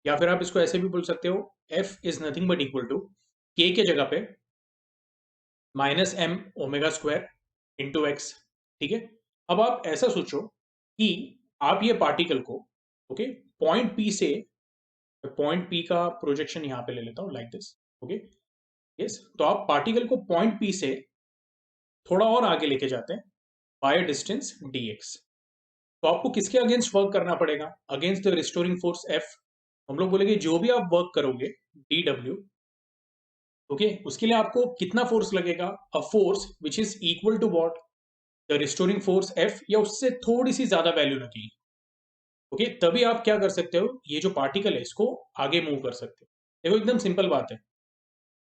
या फिर आप इसको ऐसे भी बोल सकते हो, f is nothing but equal to के जगह पे minus m omega square into x, ठीक है। अब आप ऐसा सोचो कि आप ये पार्टिकल को, ओके, पॉइंट पी से, पॉइंट पी का प्रोजेक्शन यहां पे ले लेता हूं लाइक दिस, ओके। यस, तो आप पार्टिकल को पॉइंट पी से थोड़ा और आगे लेके जाते हैं बाय डिस्टेंस dx। तो आपको किसके अगेंस्ट वर्क करना पड़ेगा? Against the restoring force F। हम लोग बोलेंगे जो भी आप वर्क करोगे dw, ओके, उसके लिए आपको कितना फोर्स लगेगा? A force which is equal to what? The restoring force F, या उससे थोड़ी सी ज्यादा वैल्यू लगेगी। ओके, तभी आप क्या कर सकते हो, ये जो पार्टिकल है इसको आगे मूव कर सकते हो। देखो एकदम सिंपल बात है,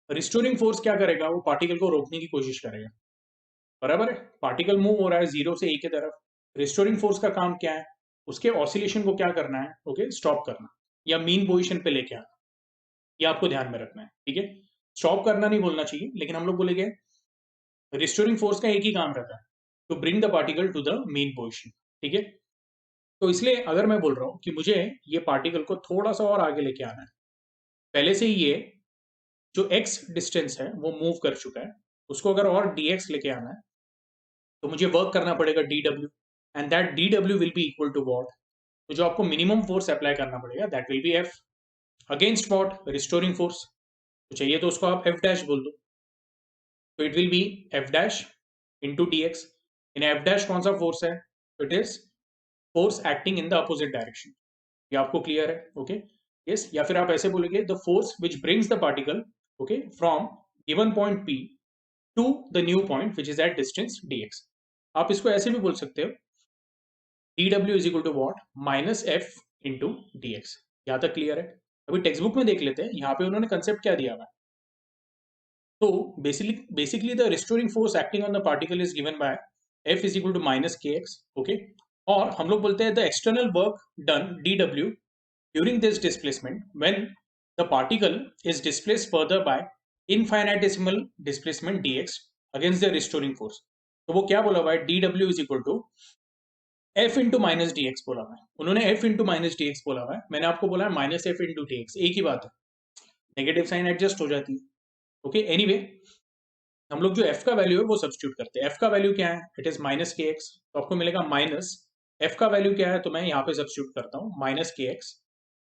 रिस्टोरिंग फोर्स क्या करेगा? वो पार्टिकल को रोकने की कोशिश करेगा, बराबर है? पार्टिकल मूव हो रहा है जीरो से ए की तरफ, रिस्टोरिंग फोर्स का काम क्या है? उसके ऑसिलेशन को क्या करना है? ओके, स्टॉप करना या मीन पोजीशन पे लेके आना। ये आपको ध्यान में रखना है, ठीक है? स्टॉप करना नहीं बोलना चाहिए, लेकिन हम लोग बोलेंगे रिस्टोरिंग फोर्स का एक ही काम रहता है, to bring the particle to the mean position, ठीक है? तो इसलिए अगर मैं बोल रहा हूं कि मुझे ये पार्टिकल को थोड़ा सा और आगे लेके आना है, पहले से ही ये जो x डिस्टेंस है वो मूव कर चुका है, उसको अगर और dx लेके आना है तो मुझे वर्क करना पड़ेगा dw, and that dw will be equal to what? तो जो आपको मिनिमम फोर्स अप्लाई करना पड़ेगा that will be f against what? Restoring force. तो चाहिए तो उसको आप f डैश बोल दो, तो it will be f dash into dx। इन f डैश कौन सा फोर्स है? It is force acting in the opposite direction. ये आपको क्लियर है? Okay, yes. या फिर आप ऐसे बोलेंगे the force which brings the particle, okay, from given point p to the new point which is at distance dx। आप इसको ऐसे भी बोल सकते हो dw is equal to what? Minus F into dx। यहाँ तक क्लियर है? अभी टेक्स्ट बुक में देख लेते हैं, यहाँ पे उन्होंने कंसेप्ट क्या दिया हुआ है। तो basically the restoring force acting on the particle is given by f is equal to minus k x, okay. और हम लोग बोलते हैं the external work done dw during this displacement when the particle is displaced further by infinitesimal displacement dx against the restoring force। तो वो क्या बोला हुआ है? dw is equal to f into minus D x बोला हुआ है। उन्होंने f into minus D x बोला हुआ है, मैंने आपको बोला है minus F into D x, एक ही बात है, नेगेटिव साइन एडजस्ट हो जाती है। ओके, एनीवे हम लोग जो f का वैल्यू है वो सब्स्टिट्यूट करते हैं। f का वैल्यू क्या है? It is minus k x, तो आपको मिलेगा माइनस f का वैल्यू क्या है, तो मैं यहाँ पे सब्स्टिट्यूट करता हूँ minus k x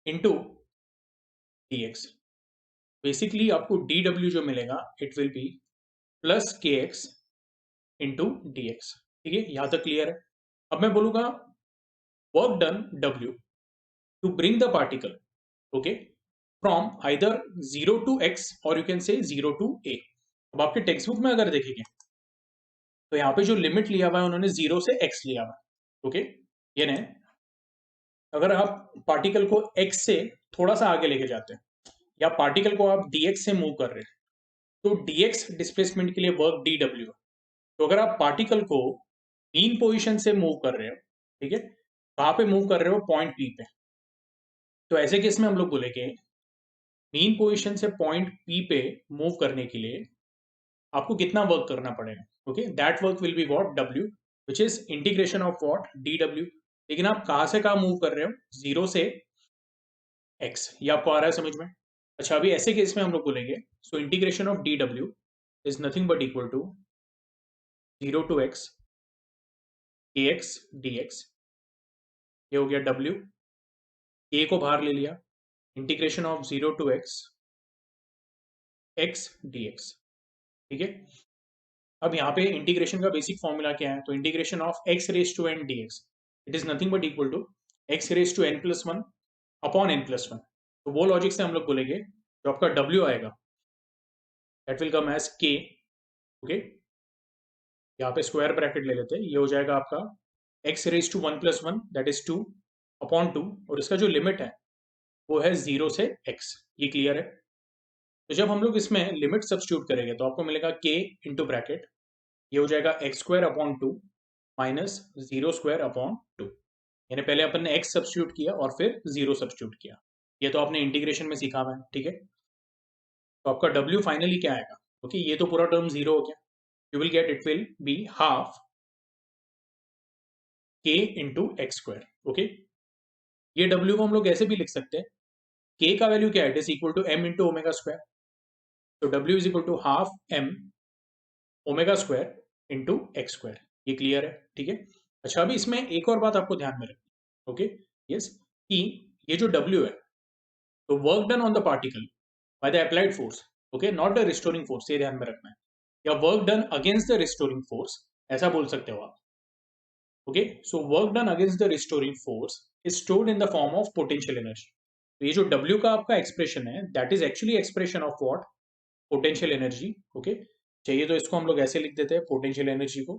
into D x. Basically आपको dw जो मिलेगा इट विल बी प्लस के एक्स इंटू डी एक्स, ठीक है? यहाँ तक क्लियर है? अब मैं बोलूंगा work done w to bring the particle, okay, from either 0 to x or you can say 0 to a। अब आपके टेक्स्ट बुक में अगर देखेंगे तो यहाँ पे जो लिमिट लिया हुआ है उन्होंने 0 से x लिया हुआ है, ओके। ये नहीं, अगर आप पार्टिकल को x से थोड़ा सा आगे लेके जाते हैं या पार्टिकल को आप dx से मूव कर रहे हैं तो dx डिस्प्लेसमेंट के लिए वर्क dw। तो अगर आप पार्टिकल को मीन पोजीशन से मूव कर रहे हो, ठीक है, कहाँ पे मूव कर रहे हो? पॉइंट p पे। तो ऐसे केस में हम लोग बोलेंगे मेन पोजीशन से पॉइंट P पे मूव करने के लिए आपको कितना वर्क करना पड़ेगा? Okay, that work will be what? W, which is integration of what? dw। लेकिन आप कहाँ से कहाँ मूव कर रहे हो? 0 से x। ये आपको आ रहा है समझ में? अच्छा, अभी ऐसे केस में हम लोग बोलेंगे so integration of dw is nothing but equal to 0 to x kx dx। ये हो गया W, k को बाहर ले लिया, integration of 0 to x dx, ठीक है? अब यहाँ पे इंटीग्रेशन का बेसिक फॉर्मूला क्या है? तो integration of x raise to n dx it is nothing but equal to x raise to n plus one upon n plus one. तो वो लॉजिक से हम लोग बोलेंगे जो आपका w आएगा that will come as k, okay. यहाँ पे स्क्वायर ब्रैकेट ले लेते हैं, ये हो जाएगा आपका x raise to one plus one that is 2 upon 2, और इसका जो लिमिट है वो है 0 से x। ये क्लियर है? तो जब हम लोग इसमें लिमिट सब्स्टिट्यूट करेंगे तो आपको मिलेगा k इंटू ब्रैकेट, ये हो जाएगा x square upon 2 minus 0 square upon 2। यानी पहले अपन ने x सब्स्टिट्यूट किया और फिर 0 सब्स्टिट्यूट किया। ये तो आपने इंटीग्रेशन में सीखा हुआ है, ठीक है? तो आपका w फाइनली क्या आएगा? ओके, ये तो पूरा टर्म 0 हो गया। You will get it will be half k into x square, okay. ये w को हम लोग ऐसे भी लिख सकते हैं, k का वैल्यू क्या है? It is equal to m into omega square. तो w is equal to half m omega square into x square. ये क्लियर है? ठीक है। अच्छा, अभी इसमें एक और बात आपको ध्यान में रखनी, ओके, यस, कि ये जो W है तो work done on the particle by the applied force, okay, not the restoring force, ये ध्यान में रखना है, या work done against the restoring force, ऐसा बोल सकते हो आप। Okay, so work done against the restoring force is stored in the form of potential energy. तो ये जो W का आपका एक्सप्रेशन है, that is actually expression of what, potential energy. Okay, चाहिए तो इसको हम लोग ऐसे लिख देते हैं, पोटेंशियल एनर्जी को,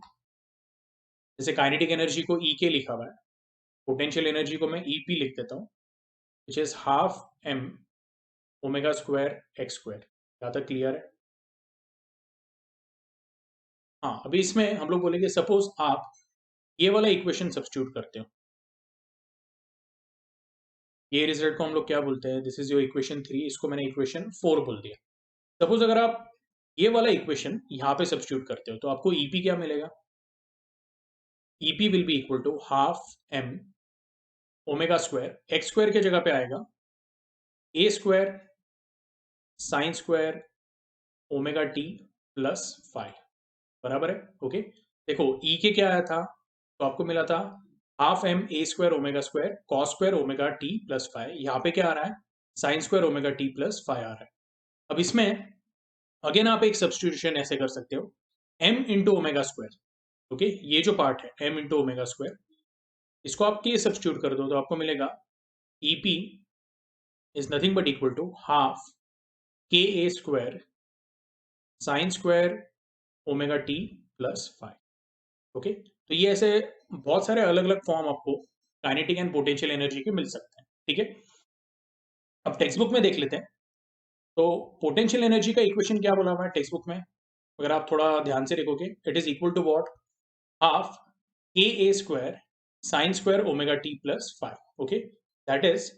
जैसे काइनेटिक एनर्जी को E के लिखा हुआ है, पोटेंशियल एनर्जी को मैं EP लिख देता हूँ, विच is half m omega square x square. यहाँ तक क्लियर है? हाँ, अभी इसमें हम लोग बोलेंगे सपोज आप ये वाला इक्वेशन सब्स्टिट्यूट करते हो, ये रिजल्ट को हम लोग क्या बोलते हैं, दिस इज योर इक्वेशन 3, इसको मैंने इक्वेशन 4 बोल दिया। सपोज अगर आप ये वाला इक्वेशन यहाँ पे सब्स्टिट्यूट करते हो तो आपको EP क्या मिलेगा, EP will be equal to half m omega square x square के जगह पे आएगा a square sine square omega t plus 5, बराबर है। ओके, देखो E के क्या आया था, तो आपको मिला था half m a square omega square cos square omega t plus 5, यहाँ पे क्या आ रहा है, sign square omega t plus 5 आ रहा है। अब इसमें अगेन आप एक सब्स्टिट्यूशन ऐसे कर सकते हो, m into omega square. Okay, ये जो पार्ट है m इंटू ओमेगा स्क्वायर, इसको आप के सब्स्टिट्यूट कर दो तो आपको मिलेगा EP is nothing but equal to half k a square sine square omega t plus 5। Okay, तो ये ऐसे बहुत सारे अलग अलग फॉर्म आपको काइनेटिक एंड पोटेंशियल एनर्जी के मिल सकते हैं। ठीक है, अब टेक्स्ट बुक में देख लेते हैं, तो पोटेंशियल एनर्जी का इक्वेशन क्या बोला हुआ है टेक्स्ट बुक में, अगर आप थोड़ा ध्यान से देखोगे, it is equal to what, half k a square sine square omega T plus 5। Okay, that is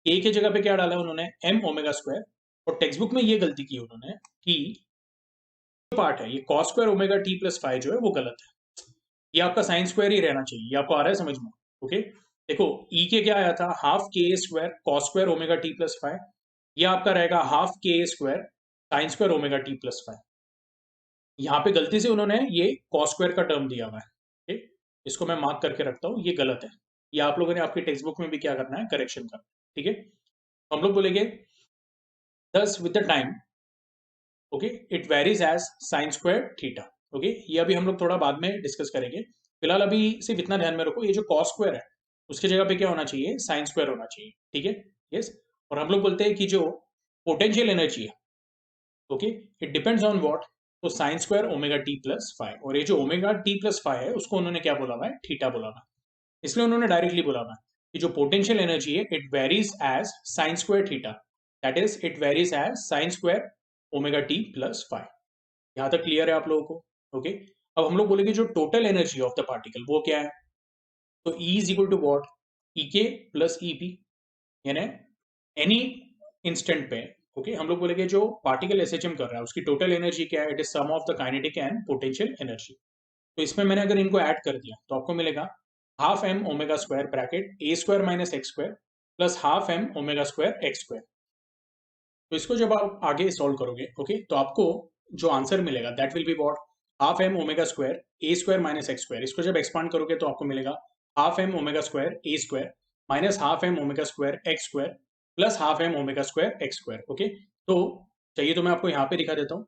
के जगह पे क्या डाला है उन्होंने, m ओमेगा स्क्वायर, और टेक्स्ट बुक में ये गलती की उन्होंने कि जो पार्ट है ये cos square omega T plus 5 जो है वो गलत है, ये आपका साइन स्क्वायर ही रहना चाहिए, ये आपको आ रहा है समझ में। ओके, देखो E के क्या आया था, हाफ के square cos square omega T plus 5, ये आपका रहेगा हाफ के square sine square omega T plus 5। यहाँ पे गलती से उन्होंने ये कॉस स्क्वायर का टर्म दिया हुआ है। ठीक, इसको मैं मार्क करके रखता हूँ, ये गलत है, ये आप लोगों ने आपकी टेक्स्ट बुक में भी क्या करना है, करेक्शन करना। ठीक है, हम लोग बोलेंगे thus with the time, okay, it varies as sine square theta. Okay, ये अभी हम लोग थोड़ा बाद में डिस्कस करेंगे, फिलहाल अभी सिर्फ इतना ध्यान में रखो, ये जो कॉस स्क्वायर है उसके जगह पे क्या होना चाहिए, साइन स्क्वायर होना चाहिए। ठीक है, यस, और हम लोग बोलते हैं कि जो पोटेंशियल एनर्जी है, okay, it depends on what, तो sine square omega T plus 5, और ये जो ओमेगा टी प्लस 5 है उसको उन्होंने क्या बोला हुआ है, थीटा बोला हुआ है, इसलिए उन्होंने डायरेक्टली बोला हुआ है कि जो पोटेंशियल एनर्जी है it varies as sine square theta, that is it varies as sine square omega T plus 5। यहाँ तक क्लियर है आप लोगों को? ओके, अब हम लोग बोलेंगे जो total energy of the particle वो क्या है, तो E is equal to what, E K plus E P, यानी एनी इंस्टेंट पे, ओके, हम लोग बोलेंगे जो पार्टिकल एसएचएम कर रहा है उसकी टोटल एनर्जी क्या है, it is sum of the kinetic and potential energy. तो इसमें मैंने अगर इनको ऐड कर दिया तो आपको मिलेगा half m omega square bracket ए square minus x square plus half m omega square x square. तो इसको जब आप आगे सॉल्व करोगे, ओके, तो आपको जो आंसर मिलेगा that will be what, half m omega square A square minus x square, इसको जब एक्सपांड करोगे तो आपको मिलेगा हाफ m ओमेगा स्क्वायर ए square minus half m omega square x square plus half m omega square x square. Okay, तो चाहिए तो मैं आपको यहाँ पे दिखा देता हूँ,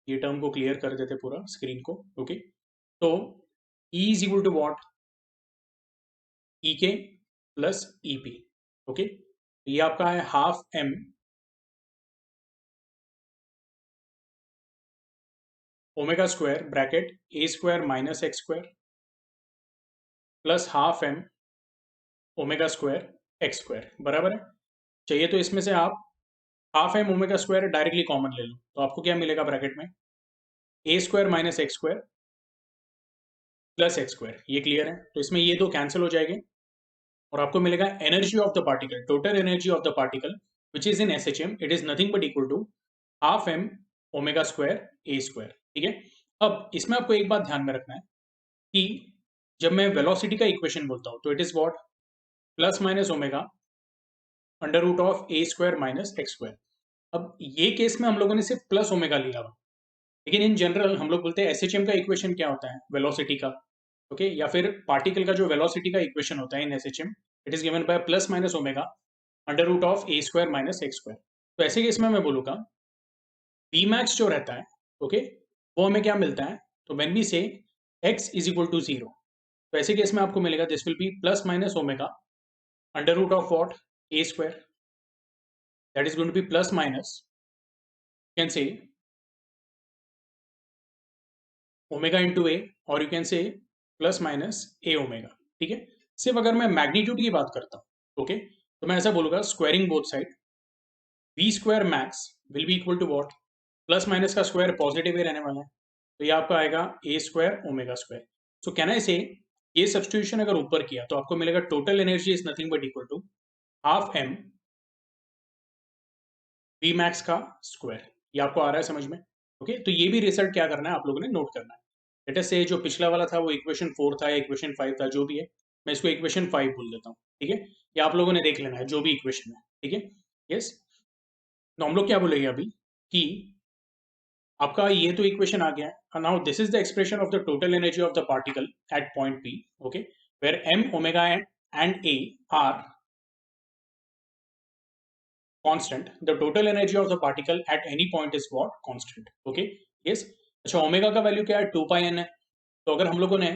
ये टर्म को क्लियर कर देते पूरा स्क्रीन को। ओके, तो E is equal to what, E K plus E P. Okay, ये आपका है half m omega square bracket ए square minus x square plus half m omega square x square, बराबर है। चाहिए तो इसमें से आप half m omega square directly common ले लो, तो आपको क्या मिलेगा ब्रैकेट में, a square minus x square plus x square, ये क्लियर है। तो इसमें ये दो कैंसिल हो जाएंगे और आपको मिलेगा energy of the particle, total energy of the particle which is in SHM, it is nothing but equal to half m omega square A square. ठीक है, अब इसमें आपको एक बात ध्यान में रखना है कि जब मैं वेलोसिटी का इक्वेशन बोलता हूँ तो it is what, plus minus omega under root of a square minus x square. अब ये केस में हम लोगों ने सिर्फ प्लस ओमेगा लिया हुआ, लेकिन इन जनरल हम लोग बोलते हैं एसएचएम का इक्वेशन क्या होता है, वेलोसिटी का, ओके, या फिर पार्टिकल का जो वेलोसिटी का इक्वेशन होता है in SHM, it is given by plus minus omega under root of a square minus x square. तो ऐसे केस में मैं बोलूँगा वी मैक्स जो रहता है, ओके, वो हमें क्या मिलता है, तो when we say x is equal to 0, तो ऐसे केस में आपको मिलेगा this will be plus minus omega under root of what, A square, that is going to be plus minus, can say omega into a, और you can say plus minus a omega. ठीक है, सिर्फ अगर मैं magnitude की बात करता हूँ, ओके, तो मैं ऐसा बोलूंगा squaring both side, v square max will be equal to what, plus minus का स्क्वायर पॉजिटिव ही रहने वाला है, तो ये आपका आएगा a square omega square. So can I say ये सब्सटीट्यूशन अगर ऊपर किया तो आपको मिलेगा total energy is nothing but equal to half m v max का स्क्वायर। ये आपको आ रहा है समझ में? ओके, तो ये भी रिजल्ट क्या करना है आप लोगों ने नोट करना है। लेट अस से जो पिछला वाला था वो इक्वेशन 4 था या इक्वेशन 5 था, जो भी है, मैं इसको इक्वेशन 5 बोल देता हूँ। ठीक है, ये आप लोगों ने देख लेना है जो भी इक्वेशन है। ठीक है, यस। तो हम लोग क्या बोलेंगे अभी कि आपका ये तो इक्वेशन आ गया है, now this is the expression of the total energy of the particle at point p, okay, where m omega and a are constant, the total energy of the particle at any point is what, constant. Okay, yes। अच्छा, omega का value क्या है, 2 pi N है, तो अगर हम लोगों ने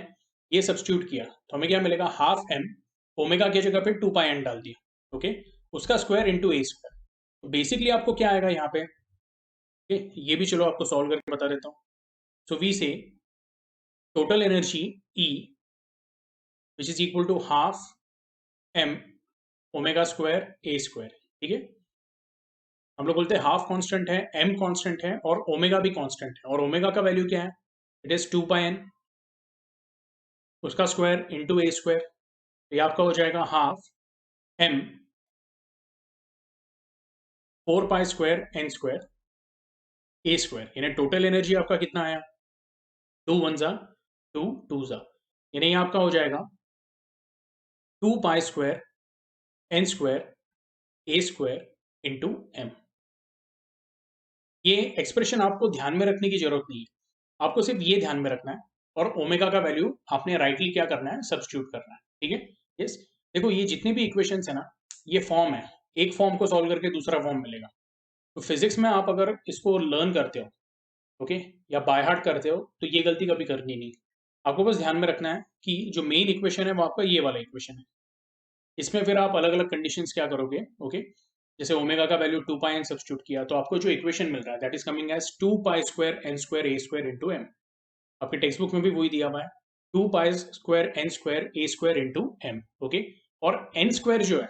ये सब्स्टिट्यूट किया तो हमें क्या मिलेगा, हाफ एम, ओमेगा की जगह पे 2 पाई एन डाल दिया, ओके, उसका स्क्वायर इंटू ए स्क्वायर। तो बेसिकली आपको क्या आएगा यहाँ पे, ये भी चलो आपको सॉल्व करके बता देता हूँ। So we say total energy E which is equal to half M omega square A square. ठीक है, हम लोग बोलते हैं हाफ कांस्टेंट है, एम कांस्टेंट है और ओमेगा भी कांस्टेंट है, और ओमेगा का वैल्यू क्या है, इट इज 2 पाई एन, उसका स्क्वायर इंटू ए स्क्वायर, ये आपका हो जाएगा half m 4 pi square n square ए स्क्वायर। यानी टोटल एनर्जी आपका कितना आया, 2 वन जा 2, 2 जा, यानी ये आपका हो जाएगा 2 पाई स्क्वायर एन स्क्वायर ए स्क्वायर इंटू एम। ये एक्सप्रेशन आपको ध्यान में रखने की जरूरत नहीं है, आपको सिर्फ ये ध्यान में रखना है, और ओमेगा का वैल्यू आपने राइटली क्या करना है, सब्स्टिट्यूट करना है। ठीक है, यस। देखो ये जितने भी इक्वेशंस है ना, ये फॉर्म है, एक फॉर्म को सॉल्व करके दूसरा फॉर्म मिलेगा। तो फिजिक्स में आप अगर इसको लर्न करते हो, ओके, या बाय हार्ट करते हो, तो ये गलती कभी करनी नहीं। आपको बस ध्यान में रखना है कि जो मेन इक्वेशन है वो आपका ये वाला इक्वेशन है, इसमें फिर आप अलग अलग कंडीशंस क्या करोगे, ओके, जैसे ओमेगा का वैल्यू 2 पाई एन सब्स्टिट्यूट किया तो आपको जो इक्वेशन मिल रहा है that is coming as 2 pi square n square A square into m. आपके टेक्स्ट बुक में भी वही दिया हुआ है, 2 पाई स्क्वायर एन स्क्वायर ए स्क्वायर इंटू एम। ओके, और एन स्क्वायर जो है,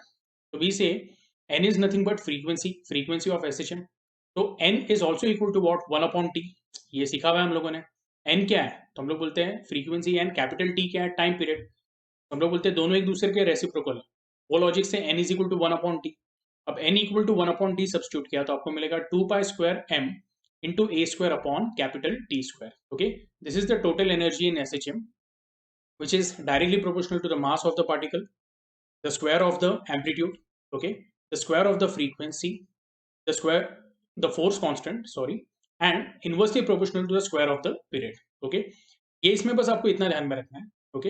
तो we say n is nothing but frequency, frequency of oscillation, तो n is also equal to what, 1 upon t. ये सीखा हुआ है हम लोगों ने। एन क्या है, तो हम लोग बोलते हैं फ्रीक्वेंसी, एन कैपिटल टी क्या है, टाइम पीरियड, हम लोग बोलते हैं दोनों एक दूसरे के रेसिप्रोकल है। वो लॉजिक से n is equal to 1 upon t. अब n equal to 1 upon t substitute किया तो आपको मिलेगा 2 pi square m into a square upon capital T square. Okay, this is the total energy in SHM, which is directly proportional to the mass of the particle, the square of the amplitude, okay, the square of the frequency, the square, the force constant, sorry, and inversely proportional to the square of the period. Okay, ये इसमें बस आपको इतना ध्यान में रखना है। Okay,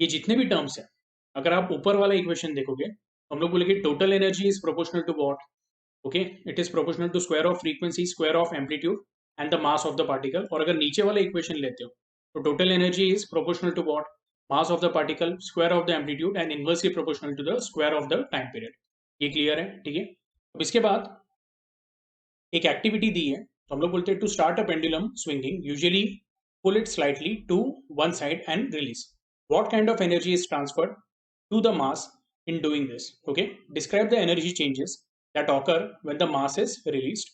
ये जितने भी टर्म्स हैं, अगर आप ऊपर वाला इक्वेशन देखोगे तो हम लोग बोलेंगे total energy is proportional to what, okay, it is proportional to square of frequency, square of amplitude and the mass of the particle. और अगर नीचे वाला इक्वेशन लेते हो तो total energy is proportional to what, mass of the particle, square of the amplitude and inversely proportional to the square of the time period. ये clear है? ठीक है, अब इसके बाद एक एक्टिविटी दी है, तो हम लोग बोलते हैं to start a pendulum swinging usually pull it slightly to one side and release, what kind of energy is transferred to the mass in doing this. Okay, describe the energy changes that occur when the mass is released.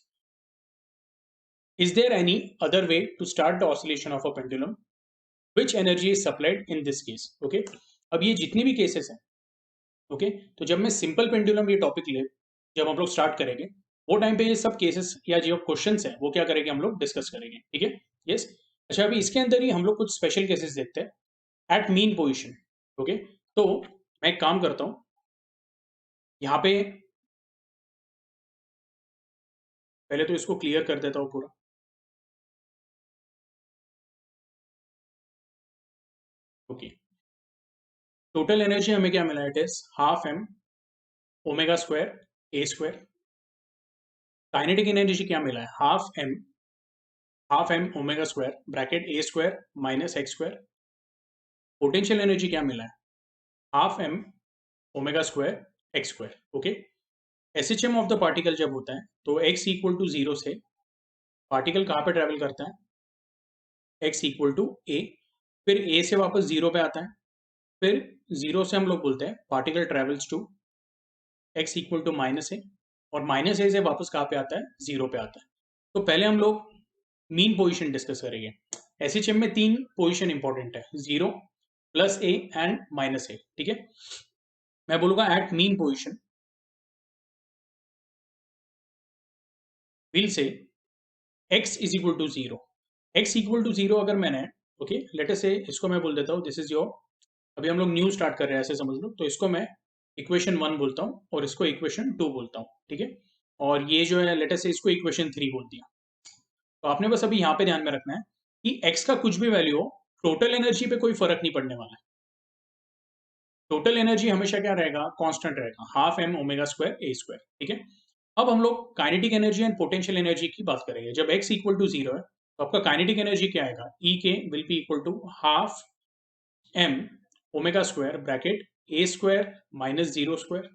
Is there any other way to start the oscillation of a pendulum? Which energy is supplied in this case? Okay, अब ये जितनी भी cases हैं, okay, तो जब मैं simple pendulum ये topic ले, जब हम लोग स्टार्ट करेंगे वो टाइम पे ये सब केसेस या जो क्वेश्चंस हैं वो क्या करेंगे, हम लोग डिस्कस करेंगे। ठीक है, यस। अच्छा, अभी इसके अंदर ही हम लोग कुछ स्पेशल केसेस देखते हैं एट मीन पोजिशन। ओके, तो मैं एक काम करता हूँ, यहाँ पे पहले तो इसको क्लियर कर देता हूँ पूरा। ओके, टोटल एनर्जी हमें क्या मिला, it is half M omega square A square. Kinetic energy क्या मिला है, half M omega square bracket ए square minus x square. Potential energy क्या मिला है, half M omega square x square. Okay, SHM of the particle जब होता है तो एक्स इक्वल टू जीरो से पार्टिकल कहाँ पे ट्रेवल करता है, एक्स इक्वल टू ए, फिर ए से वापस जीरो पे आता है, फिर जीरो से हम लोग बोलते हैं particle travels to x equal to minus a, और माइनस ए से वापस कहाँ पे आता है, जीरो पे आता है। तो पहले हम लोग मीन पोजीशन डिस्कस करेंगे। एसएचएम में तीन पोजीशन इंपॉर्टेंट है, zero, plus a and minus a. ठीक है, मैं बोलूंगा at mean position will say x is equal to zero. x equal to zero अगर मैंने, ओके लेट अस से इसको मैं बोल देता हूँ दिस इज योर, अभी हम लोग न्यू स्टार्ट कर रहे हैं ऐसे समझ लो, तो इसको मैं इक्वेशन 1 बोलता हूँ और इसको इक्वेशन 2 बोलता हूँ। ठीक है, और ये जो है लेट अस से इसको इक्वेशन 3 बोल दिया। तो आपने बस अभी यहाँ पे ध्यान में रखना है कि x का कुछ भी वैल्यू हो, टोटल एनर्जी पे कोई फर्क नहीं पड़ने वाला है। टोटल एनर्जी हमेशा क्या रहेगा, कांस्टेंट रहेगा, हाफ एम ओमेगा स्क्वायर ए स्क्वायर। ठीक है, अब हम लोग kinetic energy and potential energy की बात करेंगे। जब x इक्वल टू जीरो है तो आपका काइनेटिक एनर्जी क्या आएगा, E k will be equal to half M omega square bracket A square minus zero square.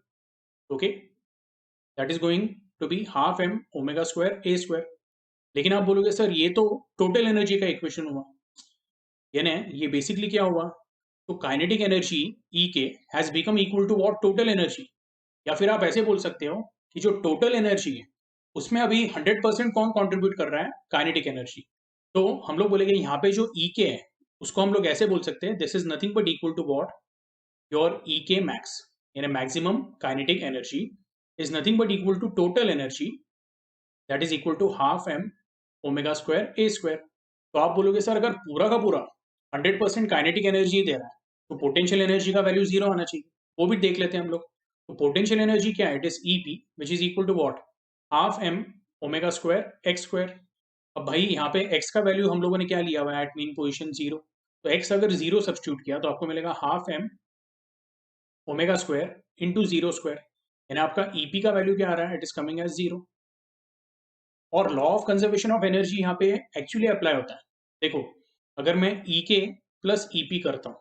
Okay, that is going to be half M omega square A square. लेकिन आप बोलोगे sir ये तो total energy का equation हुआ, यानी ये basically क्या हुआ, तो kinetic energy E k has become equal to what, total energy. या फिर आप ऐसे बोल सकते हो कि जो टोटल एनर्जी है उसमें अभी 100% कौन कंट्रीब्यूट कर रहा है, काइनेटिक एनर्जी। तो हम लोग बोलेंगे यहाँ पे जो ई के है उसको हम लोग ऐसे बोल सकते हैं, this is nothing but equal to what, your E के मैक्स, यानी maximum kinetic energy is nothing but equal to total energy that is equal to half M omega square A square. तो आप बोलोगे सर अगर पूरा का पूरा 100% kinetic energy दे रहा है तो पोटेंशियल एनर्जी का वैल्यू जीरो आना चाहिए, वो भी देख लेते हैं हम लोग। तो पोटेंशियल एनर्जी क्या है, it is E p which is equal to what, half M omega square x square. अब भाई यहाँ पे x का वैल्यू हम लोगों ने क्या लिया हुआ है, एट मीन पोजीशन जीरो, तो x अगर जीरो सब्स्टिट्यूट किया तो आपको मिलेगा half M omega square into zero square, यानी आपका ईपी का वैल्यू क्या आ रहा है, it is coming as zero. और law of conservation of energy यहाँ पे एक्चुअली अप्लाई होता है। देखो, अगर मैं ई के प्लस ईपी करता हूँ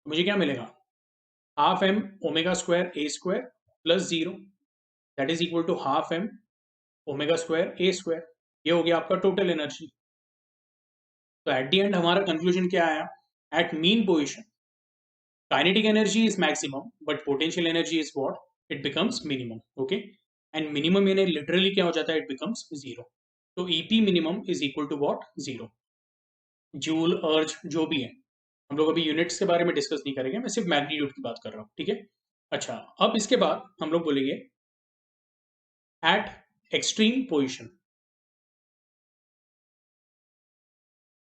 तो मुझे क्या मिलेगा, half M omega square A square plus zero that is equal to half M omega square A square. ये हो गया आपका टोटल एनर्जी। तो एट द एंड हमारा कंक्लूजन क्या आया, at mean position kinetic energy is maximum but potential energy is what, it becomes minimum. Okay, and minimum यानी literally क्या हो जाता है, इट बिकम्स जीरो। तो EP minimum is equal to what, zero. Joule अर्ज जो भी है, हम लोग अभी यूनिट्स के बारे में डिस्कस नहीं करेंगे, मैं सिर्फ मैग्नीट्यूड की बात कर रहा हूँ। ठीक है, अच्छा अब इसके बाद हम लोग बोलेंगे एट एक्सट्रीम पोजीशन,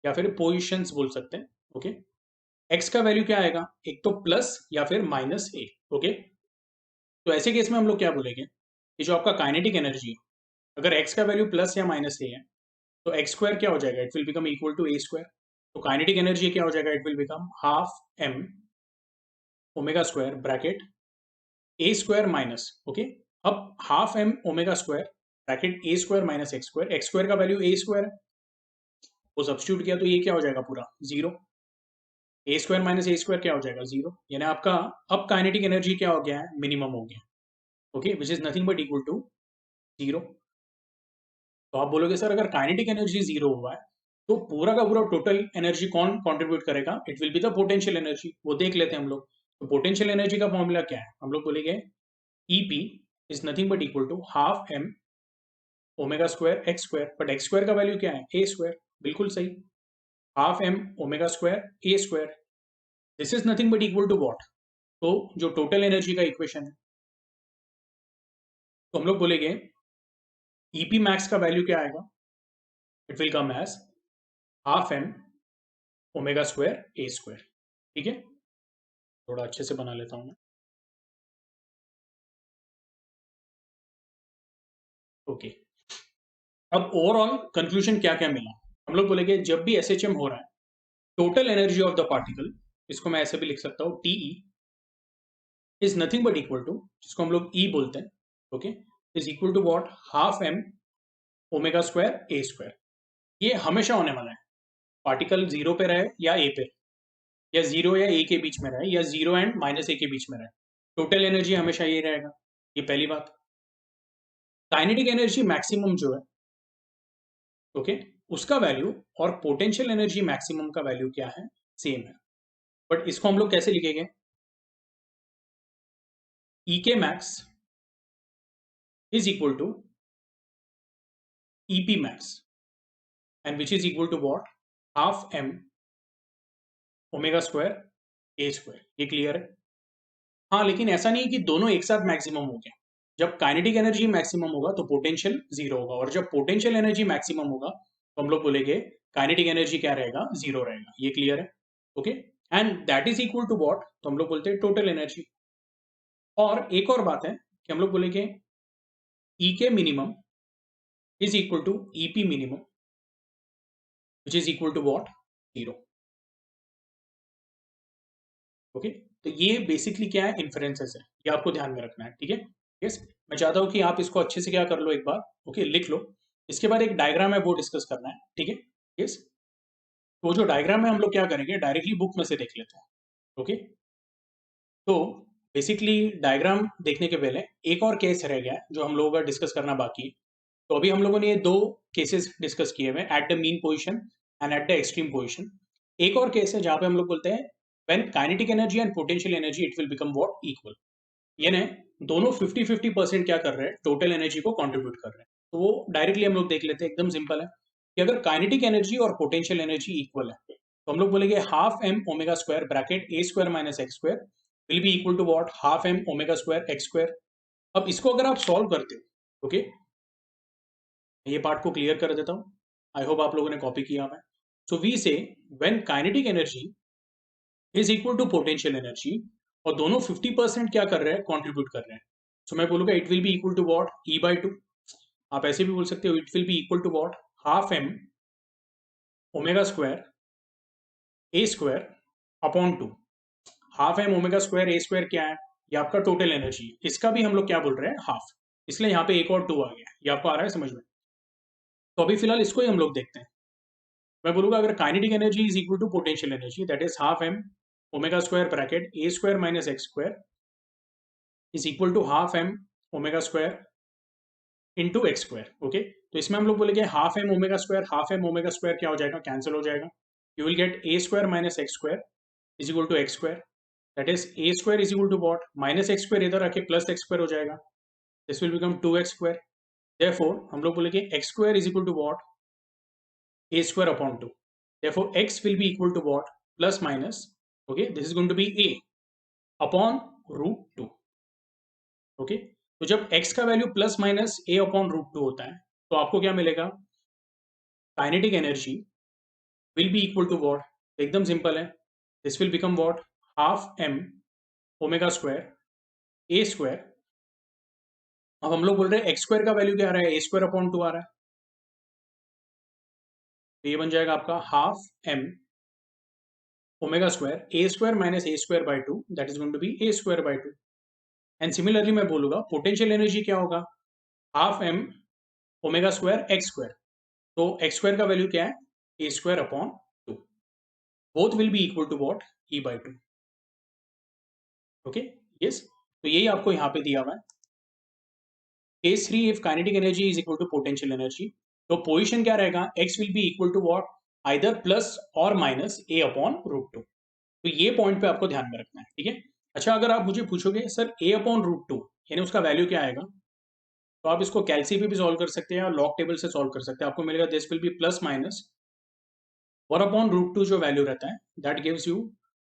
या फिर पोजिशंस बोल सकते हैं। ओके, एक्स का वैल्यू क्या आएगा, एक तो प्लस या फिर माइनस ए। ओके, तो ऐसे केस में हम लोग क्या बोलेंगे कि जो आपका काइनेटिक एनर्जी है, अगर एक्स का वैल्यू प्लस या माइनस ए है तो एक्स स्क्वायर क्या हो जाएगा, it will become equal to a square. तो काइनेटिक एनर्जी क्या हो जाएगा, it will become half M omega square bracket A square minus, okay, अब half M omega square bracket ए स्क्वायर माइनस एक्स स्क्वायर का value a square है, वो substitute किया तो ये क्या हो जाएगा पूरा जीरो, ए स्क्वायर माइनस ए स्क्वायर क्या हो जाएगा जीरो, यानी आपका अब काइनेटिक एनर्जी क्या हो गया है, मिनिमम हो गया। Okay, which is nothing but equal to zero. तो आप बोलोगे सर अगर काइनेटिक एनर्जी जीरो हुआ है तो पूरा का पूरा टोटल एनर्जी कौन कंट्रीब्यूट करेगा, it will be the potential energy. वो देख लेते हैं हम लोग। तो पोटेंशियल एनर्जी का फॉर्मूला क्या है, हम लोग बोलेंगे EP is nothing but equal to half M omega square x square, but x square का वैल्यू क्या है, ए स्क्वायर। बिल्कुल सही, half M omega square A square, this is nothing but equal to what, तो जो total energy का equation है, तो हम लोग बोलेंगे ईपी मैक्स का वैल्यू क्या आएगा, it will come as half M omega square A square. ठीक है, थोड़ा अच्छे से बना लेता हूं मैं। ओके, अब ओवरऑल कंक्लूजन क्या क्या मिला, हम लोग बोलेंगे जब भी एसएचएम हो रहा है total energy of the particle, इसको मैं ऐसे भी लिख सकता हूं TE is nothing but equal to, जिसको हम लोग ई बोलते हैं, okay, is equal to what, half M omega square A square. ये हमेशा होने वाला है, पार्टिकल जीरो पे रहे या ए पे, या जीरो या ए के बीच में रहे, या जीरो एंड माइनस ए के बीच में रहे, टोटल एनर्जी हमेशा ये रहेगा। ये पहली बात। काइनेटिक एनर्जी मैक्सिमम जो है, ओके, उसका वैल्यू और पोटेंशियल एनर्जी मैक्सिमम का वैल्यू क्या है, सेम है। बट इसको हम लोग कैसे लिखेंगे, ई के max is equal to EP max, and which is equal to what, half M omega square A square. ये क्लियर है? हाँ, लेकिन ऐसा नहीं है कि दोनों एक साथ मैक्सिमम हो गया। जब काइनेटिक एनर्जी मैक्सिमम होगा तो पोटेंशियल जीरो होगा, और जब पोटेंशियल एनर्जी मैक्सिमम होगा तो हम लोग बोलेंगे काइनेटिक एनर्जी क्या रहेगा, जीरो रहेगा। ये क्लियर है? Okay, and that is equal to what, तो हम लोग बोलते हैं टोटल एनर्जी। और एक और बात है कि हम लोग बोलेंगे ई के minimum is equal to EP minimum which is equal to what, zero. Okay, तो ये बेसिकली क्या है, इन्फ्रेंसेस है, ये आपको ध्यान में रखना है। ठीक है? यस, मैं चाहता हूं कि आप इसको अच्छे से क्या कर लो, एक बार ओके लिख लो। इसके बाद एक डायग्राम है वो डिस्कस करना है। ठीक है? यस, तो जो डायग्राम है हम लोग क्या करेंगे, डायरेक्टली बुक में से देख लेते हैं। ओके, तो बेसिकली डायग्राम देखने के पहले एक और केस रह गया है जो हम लोगों का डिस्कस करना बाकी है। तो अभी हम लोगों ने ये दो केसेस डिस्कस किए हुए, at the mean position and at the extreme position. एक और केस है जहां पे हम लोग बोलते हैं when kinetic energy and potential energy it will become what, equal. यानी दोनों 50-50% क्या कर रहे हैं, टोटल एनर्जी को कंट्रीब्यूट कर रहे हैं। तो वो डायरेक्टली हम लोग देख लेते हैं, एकदम सिंपल है कि अगर काइनेटिक एनर्जी और पोटेंशियल एनर्जी इक्वल है तो हम लोग बोलेंगे half M omega square bracket A square minus x square will be equal to what, half M omega square x square. अब इसको अगर आप सॉल्व करते हो, ओके, ये पार्ट को क्लियर कर देता हूं, आई होप आप लोगों ने कॉपी किया हुआ है। So we say when kinetic energy is equal to potential energy, और दोनों 50% क्या कर रहे हैं, कॉन्ट्रीब्यूट कर रहे हैं। सो मैं बोलूंगा it will be equal to what, E by two. आप ऐसे भी बोल सकते हो, it will be equal to what, half M omega square A square upon two. Half M omega square A square क्या है, ये आपका टोटल एनर्जी है, इसका भी हम लोग क्या बोल रहे हैं, हाफ। इसलिए यहाँ पे एक और टू आ गया, ये आपको आ रहा है समझ में? तो अभी फिलहाल इसको ही हम लोग देखते हैं। मैं बोलूंगा अगर kinetic energy is equal to potential energy, that is half M omega square bracket A square minus x square is equal to half M omega square into x square. Okay, तो इसमें हम लोग बोलेंगे हाफ एम ओमेगा स्क्वायर क्या हो जाएगा, cancel हो जाएगा। You will get A square minus x square is equal to X square, that is A square is equal to what, minus x square इधर आके प्लस एक्स स्क्वायर हो जाएगा, this will become two X square. Therefore हम लोग बोलेंगे X square is equal to what, a square upon 2. Therefore, x will be equal to what? Plus minus. Okay, this is going to be a upon root 2. Okay, तो जब x का value plus minus a upon root 2 होता है तो आपको क्या मिलेगा, kinetic energy will be equal to what, एकदम सिंपल है, this will become what, half M omega square A square. अब हम लोग बोल रहे हैं एक्स स्क्वायर का वैल्यू क्या आ रहा है, ए स्क्वायर अपॉन 2 आ रहा है, तो ये बन जाएगा आपका half M omega square A square minus A square by two, that is going to be a square by two. And similarly मैं बोलूंगा पोटेंशियल एनर्जी क्या होगा, half M omega square x square. तो एक्स स्क्वायर का value क्या है, a square upon two, both will be equal to what, E by two. Okay, yes, तो यही आपको यहाँ पे दिया हुआ है। Case 3, if kinetic energy is equal to potential energy, तो पोजिशन क्या रहेगा, X will be equal to what, either plus और minus A upon root two. तो ये पॉइंट पे आपको ध्यान में रखना है। ठीक है? अच्छा, अगर आप मुझे पूछोगे sir A upon root to यानी उसका वैल्यू क्या आएगा, तो आप इसको कैलसी पे भी सॉल्व कर सकते हैं और लॉग टेबल से सॉल्व कर सकते हैं। आपको मिलेगा this will be plus minus 1 upon root two जो वैल्यू रहता है that gives you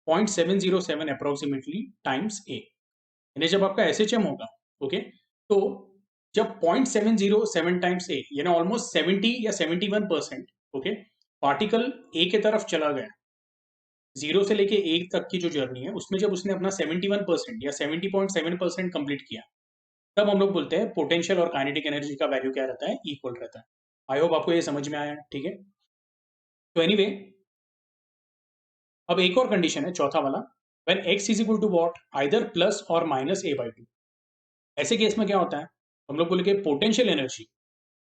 0.707 approximately times a. यानी जब आपका एसएचएम होगा, ओके, तो जब 0.707 टाइम्स ए यानी ऑलमोस्ट 70 या 71%, ओके, पार्टिकल ए के तरफ चला गया, जीरो से लेके एक तक की जो जर्नी है उसमें जब उसने अपना 71% या 70.7% कंप्लीट किया, तब हम लोग बोलते हैं पोटेंशियल और काइनेटिक एनर्जी का वैल्यू क्या रहता है, इक्वल रहता है। आई होप आपको ये समझ में आया है। ठीक है, तो एनीवे अब एक और कंडीशन है, चौथा वाला, when x is equal to what, either plus और माइनस a बाई टू। ऐसे केस में क्या होता है, हम लोग बोलेंगे potential energy,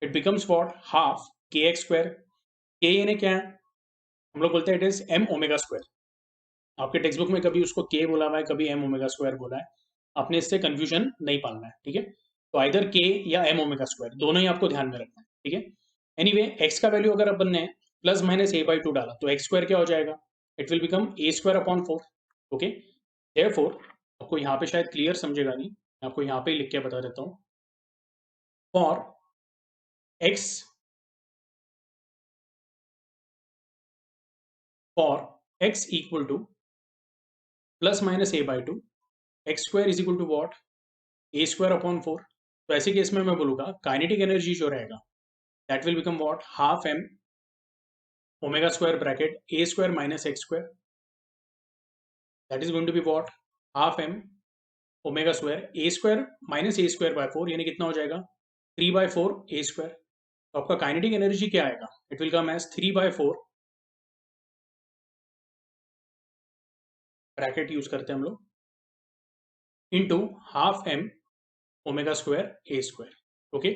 it becomes what, half K X square. K यानी क्या है, हम लोग बोलते हैं it is M omega square. आपके टेक्स्ट बुक में कभी उसको के बोला हुआ है, कभी एम ओमेगा स्क्वायर बोला है, आपने इससे कंफ्यूजन नहीं पालना है, ठीक है। तो आइदर के या एम ओमेगा स्क्वायर, दोनों ही आपको ध्यान में रखना है, ठीक है। एनीवे एक्स का वैल्यू अगर अपन ने plus minus A by to डाला तो एक्स स्क्वायर क्या हो जाएगा, it will become a square upon four. Okay, therefore आपको यहाँ पे शायद क्लियर समझेगा नहीं, मैं आपको यहाँ पे ही लिख के बता देता हूँ। For X, for X equal to plus minus A by two, X square is equal to what, A square upon four. तो ऐसे केस में मैं बोलूंगा काइनेटिक एनर्जी जो रहेगा that will become what, half M omega square bracket A square minus x square, that is going to be what, half M omega square A square minus A square by four, यानी कितना हो जाएगा, 3/4 ए square. तो आपका kinetic energy क्या आएगा, it will come as 3/4, bracket use करते हैं हम लोग, into half M omega square ए स्क्वायर। ओके,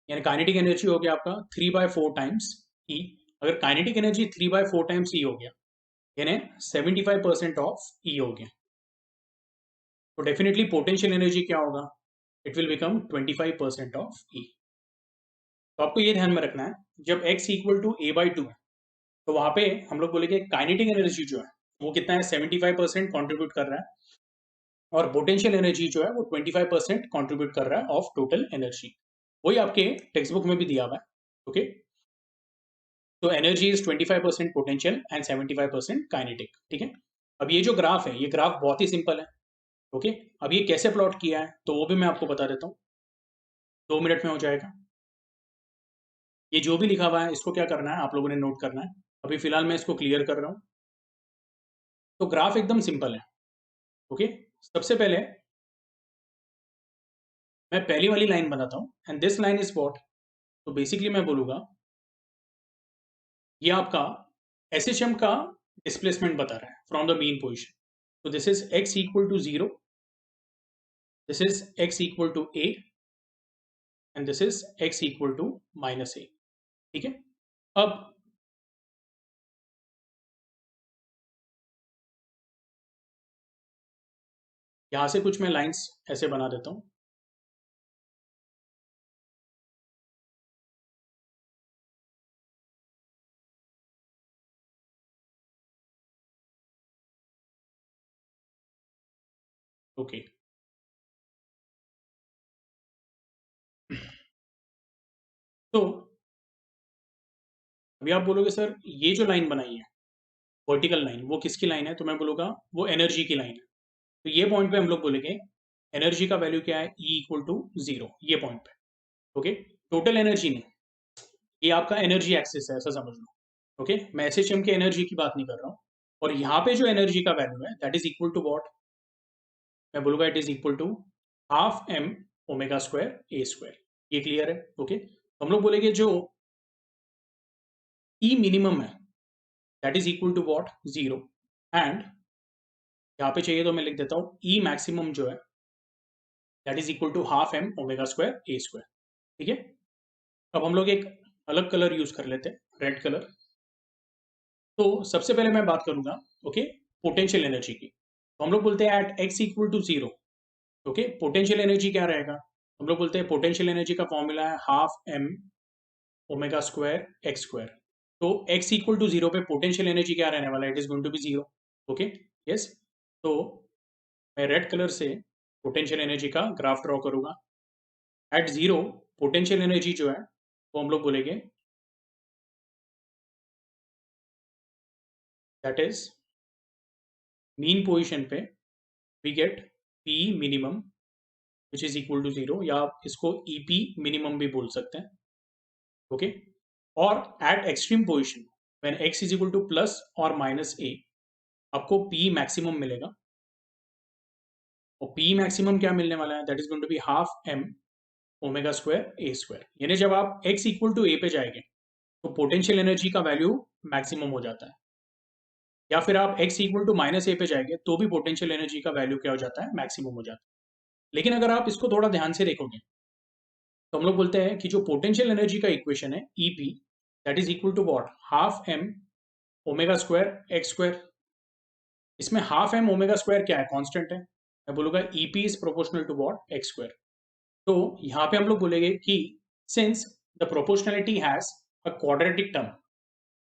यानी काइनेटिक एनर्जी हो गया आपका 3/4 टाइम्स ई। अगर काइनेटिक एनर्जी 3/4 टाइम्स ई हो गया, यानी 75% ऑफ ई हो गया, तो डेफिनेटली पोटेंशियल एनर्जी क्या होगा, it will become 25% of E. तो आपको ये ध्यान में रखना है, जब x equal to A by two है तो वहां पे हम लोग बोलेंगे काइनेटिक एनर्जी जो है वो कितना है, 75% कॉन्ट्रीब्यूट कर रहा है, और पोटेंशियल एनर्जी जो है वो 25% कॉन्ट्रीब्यूट कर रहा है ऑफ टोटल एनर्जी। वही आपके टेक्स्ट बुक में भी दिया हुआ है। ओके, तो energy is 25% potential and 75% kinetic, ठीक है। अब ये जो ग्राफ है, ये ग्राफ बहुत ही सिंपल है। ओके, अब ये कैसे प्लॉट किया है तो वो भी मैं आपको बता देता हूँ, 2 मिनट में हो जाएगा। ये जो भी लिखा हुआ है इसको क्या करना है, आप लोगों ने नोट करना है। अभी फिलहाल मैं इसको क्लियर कर रहा हूँ। तो ग्राफ एकदम सिंपल है। ओके, सबसे पहले मैं पहली वाली लाइन बनाता हूँ, and this line is what, तो बेसिकली मैं बोलूंगा ये आपका एसएचएम का डिस्प्लेसमेंट बता रहा है फ्रॉम द मेन पोजिशन। तो this is x equal to zero, this is x equal to a, and this is x equal to minus a, ठीक है। अब यहां से कुछ मैं लाइंस ऐसे बना देता हूं। ओके, तो अभी आप बोलोगे सर ये जो लाइन बनाई है वर्टिकल लाइन, वो किसकी लाइन है, तो मैं बोलूंगा वो एनर्जी की लाइन है। तो ये पॉइंट पे हम लोग बोलेंगे एनर्जी का वैल्यू क्या है, ई इक्वल टू जीरो, ये पॉइंट पे। ओके, टोटल एनर्जी नहीं, ये आपका एनर्जी एक्सिस है, ऐसा समझ लो। ओके, मैं एसएचएम के एनर्जी की बात नहीं कर रहा हूँ। और यहाँ पे जो एनर्जी का वैल्यू है that is equal to what, मैं बोलूंगा it is equal to half M omega square A square. ये क्लियर है। ओके, तो हम लोग बोलेंगे जो ई मिनिमम है that is equal to what, zero, and यहाँ पे चाहिए तो मैं लिख देता हूँ ई मैक्सिमम जो है that is equal to half M omega square A square, ठीक है। अब हम लोग एक अलग कलर यूज कर लेते हैं, रेड कलर। तो सबसे पहले मैं बात करूंगा ओके पोटेंशियल एनर्जी की। तो हम लोग बोलते हैं at X equal to zero, okay, potential energy क्या रहेगा, हम लोग बोलते हैं पोटेंशियल एनर्जी का फॉर्मूला है half M omega square x square. तो एक्स इक्वल टू जीरो पे पोटेंशियल एनर्जी क्या रहने वाला है, it is going to be zero. Okay, yes. तो मैं रेड कलर से पोटेंशियल एनर्जी का ग्राफ ड्रॉ करूंगा। एट जीरो पोटेंशियल एनर्जी जो है वो हम लोग बोलेंगे दैट इज मीन पोजिशन पे we get P minimum which is equal to zero, या आप इसको ईपी मिनिमम भी बोल सकते हैं। ओके, और eight extreme position when x is equal to plus और माइनस ए आपको पी मैक्सिमम मिलेगा। और पी मैक्सिमम क्या मिलने वाला है, that is going to be half M omega square A square. यानी जब आप एक्स इक्वल टू ए पे जाएंगे तो पोटेंशियल एनर्जी का वैल्यू मैक्सिमम हो जाता है, या फिर आप एक्स इक्वल टू माइनस ए पे जाएंगे तो भी पोटेंशियल एनर्जी का वैल्यू क्या हो जाता है, मैक्सिमम हो जाता है। लेकिन अगर आप इसको थोड़ा ध्यान से देखोगे तो हम लोग बोलते हैं कि जो पोटेंशियल एनर्जी का इक्वेशन है EP, that is equal to what, half M omega square x square. इसमें हाफ एम ओमेगा स्क्वायर क्या है, कांस्टेंट है। मैं बोलूंगा EP is proportional to what, X square. तो यहाँ पे हम लोग बोलेंगे कि since the proportionality has a quadratic term,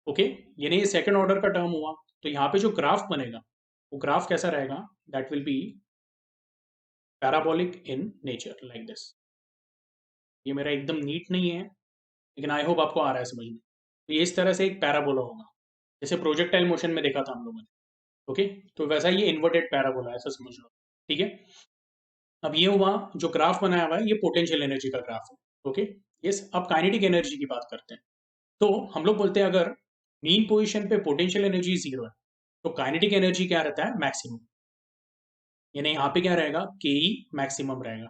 okay, यानी ये सेकंड ऑर्डर का टर्म हुआ, तो यहाँ पे जो ग्राफ बनेगा वो ग्राफ कैसा रहेगा, that will B parabolic in nature like this. ये मेरा एकदम नीट नहीं है, लेकिन आई होप आपको आ रहा है समझ में। तो ये इस तरह से एक पैराबोला होगा, जैसे प्रोजेक्टाइल मोशन में देखा था हम लोगों ने, ओके। तो वैसा ये इन्वर्टेड पैराबोला है, ऐसा समझ लो, ठीक है। अब ये हुआ, जो ग्राफ बनाया हुआ है ये पोटेंशियल एनर्जी का ग्राफ है, ओके। यस, अब काइनेटिक एनर्जी की बात करते हैं। तो हम लोग बोलते हैं अगर मीन पोजीशन पे पोटेंशियल एनर्जी 0 है तो काइनेटिक एनर्जी क्या रहता है, मैक्सिमम। यानी यहाँ पे क्या रहेगा, के ई मैक्सिमम रहेगा।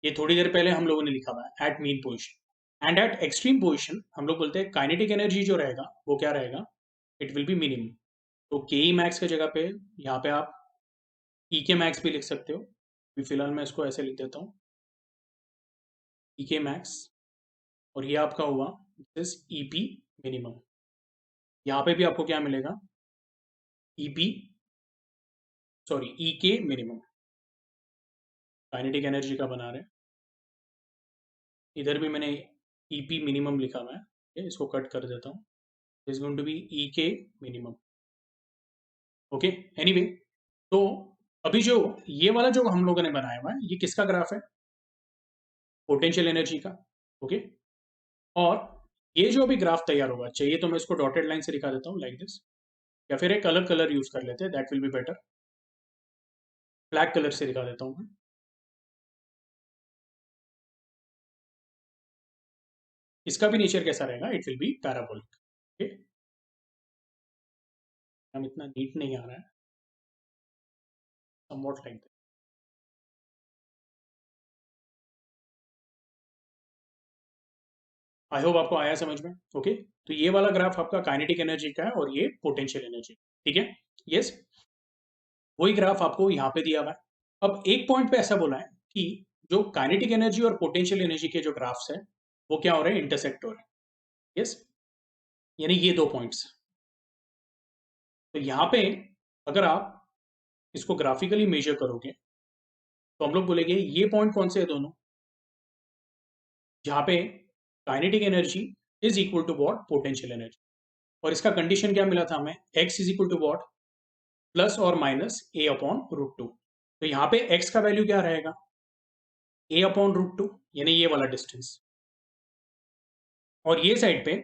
ये थोड़ी देर पहले हम लोगों ने लिखा हुआ है, at mean position. And at extreme position हम लोग बोलते हैं काइनेटिक एनर्जी जो रहेगा वो क्या रहेगा, इट विल बी मिनिमम। तो के ई मैक्स की जगह पे यहाँ पे आप ई के मैक्स भी लिख सकते हो। अभी फिलहाल मैं इसको ऐसे लिख देता हूँ, ई के मैक्स, और ये आपका हुआ दिस ई पी मिनिमम। यहाँ पे भी आपको क्या मिलेगा, ई पी, सॉरी ई के मिनिमम। काइनेटिक एनर्जी का बना रहे हैं, इधर भी मैंने ई पी मिनिमम लिखा हुआ है, okay, इसको कट कर देता हूँ, is going to be E के मिनिमम, ओके। एनीवे, तो अभी जो ये वाला जो हम लोगों ने बनाया हुआ है ये किसका ग्राफ है, पोटेंशियल एनर्जी का, ओके। और ये जो अभी ग्राफ तैयार होगा, चाहिए तो मैं इसको डॉटेड लाइन से दिखा देता हूँ लाइक दिस, या फिर एक अलग कलर यूज कर लेते हैं, that will be better. Black colour से दिखा देता हूँ मैं। इसका भी नेचर कैसा रहेगा, it will B parabolic, okay. हम इतना नीट नहीं आ रहा है, somewhat like that. I hope आपको आया समझ में, ओके। तो ये वाला ग्राफ आपका काइनेटिक एनर्जी का है और ये पोटेंशियल एनर्जी, ठीक है। यस, वही ग्राफ आपको यहाँ पे दिया हुआ है। अब एक पॉइंट पे ऐसा बोला है कि जो काइनेटिक एनर्जी और पोटेंशियल एनर्जी के जो ग्राफ्स है वो क्या हो रहे हैं, इंटरसेक्ट हो रहे हैं, यस, यानी ये दो पॉइंट्स। तो यहाँ पे अगर आप इसको ग्राफिकली मेजर करोगे तो हम लोग बोलेंगे ये पॉइंट कौन से है दोनों, जहाँ पे kinetic energy is equal to what, potential energy. और इसका कंडीशन क्या मिला था हमें, X is equal to what, plus और minus A upon root two. तो यहाँ पे एक्स का वैल्यू क्या रहेगा, ए अपॉन रूट टू, यानी ये वाला डिस्टेंस। और ये साइड पे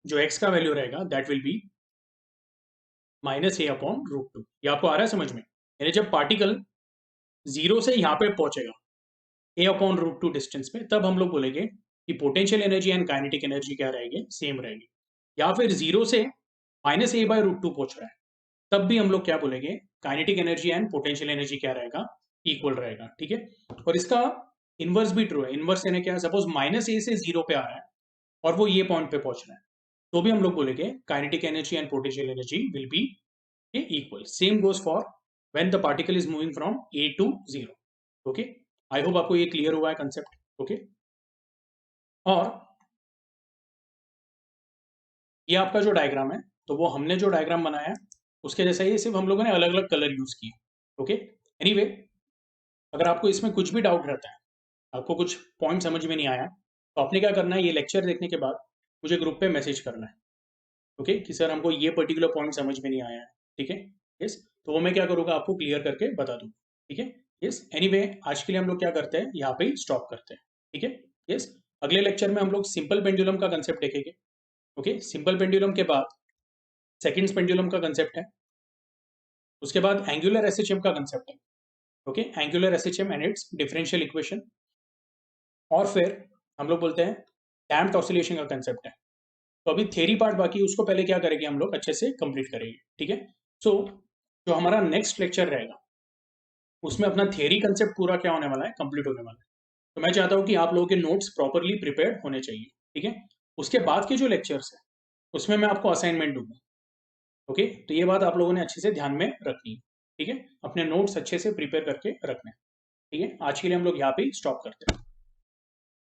जो एक्स का वैल्यू रहेगा that will be minus A upon root two. ये आपको आ रहा है समझ में, यानी जब पार्टिकल जीरो से यहाँ पे पहुंचेगा A upon root two distance पे, तब हम लोग बोलेंगे कि potential energy and kinetic energy क्या रहेगी, सेम रहेगी। या फिर जीरो से minus A by root two पहुंच रहा है, तब भी हम लोग क्या बोलेंगे, kinetic energy and potential energy क्या रहेगा, इक्वल रहेगा, ठीक है। और इसका इनवर्स भी ट्रू है। इनवर्स यानी क्या, सपोज माइनस ए से जीरो पे आ रहा है और वो ये पॉइंट पे पहुंच रहा है, तो भी हम लोग बोलेंगे kinetic energy and potential energy will be equal. Same goes for when the particle is moving from A to zero, okay. I hope आपको ये क्लियर हुआ है कंसेप्ट, ओके। और ये आपका जो डायग्राम है, तो वो हमने जो डायग्राम बनाया है उसके जैसा ही, सिर्फ हम लोगों ने अलग अलग कलर यूज किए, ओके। एनीवे, अगर आपको इसमें कुछ भी डाउट रहता है, आपको कुछ पॉइंट समझ में नहीं आया, तो आपने क्या करना है, ये लेक्चर देखने के बाद मुझे ग्रुप पे मैसेज करना है, ओके, कि सर हमको ये पर्टिकुलर पॉइंट समझ में नहीं आया है, ठीक है। यस, तो वो मैं क्या करूँगा, आपको क्लियर करके बता दूँ, ठीक है। यस, एनीवे, आज के लिए हम लोग क्या करते हैं, यहाँ पे ही स्टॉप करते हैं, ठीक है। यस, अगले लेक्चर में हम लोग सिंपल पेंडुलम का कंसेप्ट देखेंगे, ओके। सिंपल पेंडुलम के बाद सेकंड्स पेंडुलम का कंसेप्ट है, उसके बाद एंगुलर एसएचएम का कंसेप्ट है, okay, angular SHM and it's differential equation. और फिर हम लोग बोलते हैं डैम्प्ड ऑसिलेशन का कंसेप्ट है। तो अभी थ्योरी पार्ट बाकी है, उसको पहले क्या करेंगे, हम लोग अच्छे से कंप्लीट करेंगे, ठीक है। सो जो हमारा नेक्स्ट लेक्चर रहेगा उसमें अपना थ्योरी कंसेप्ट पूरा क्या होने वाला है, कंप्लीट होने वाला है। तो मैं चाहता हूँ कि आप लोगों के नोट्स प्रॉपरली प्रिपेयर्ड होने चाहिए, ठीक है। उसके बाद के जो लेक्चर्स है उसमें मैं आपको असाइनमेंट दूंगा, ओके। तो ये बात आप लोगों ने अच्छे से ध्यान में रखनी है, ठीक है, अपने नोट्स अच्छे से प्रिपेयर करके रखने। ठीक है, आज के लिए हम लोग यहाँ पे स्टॉप करते हैं।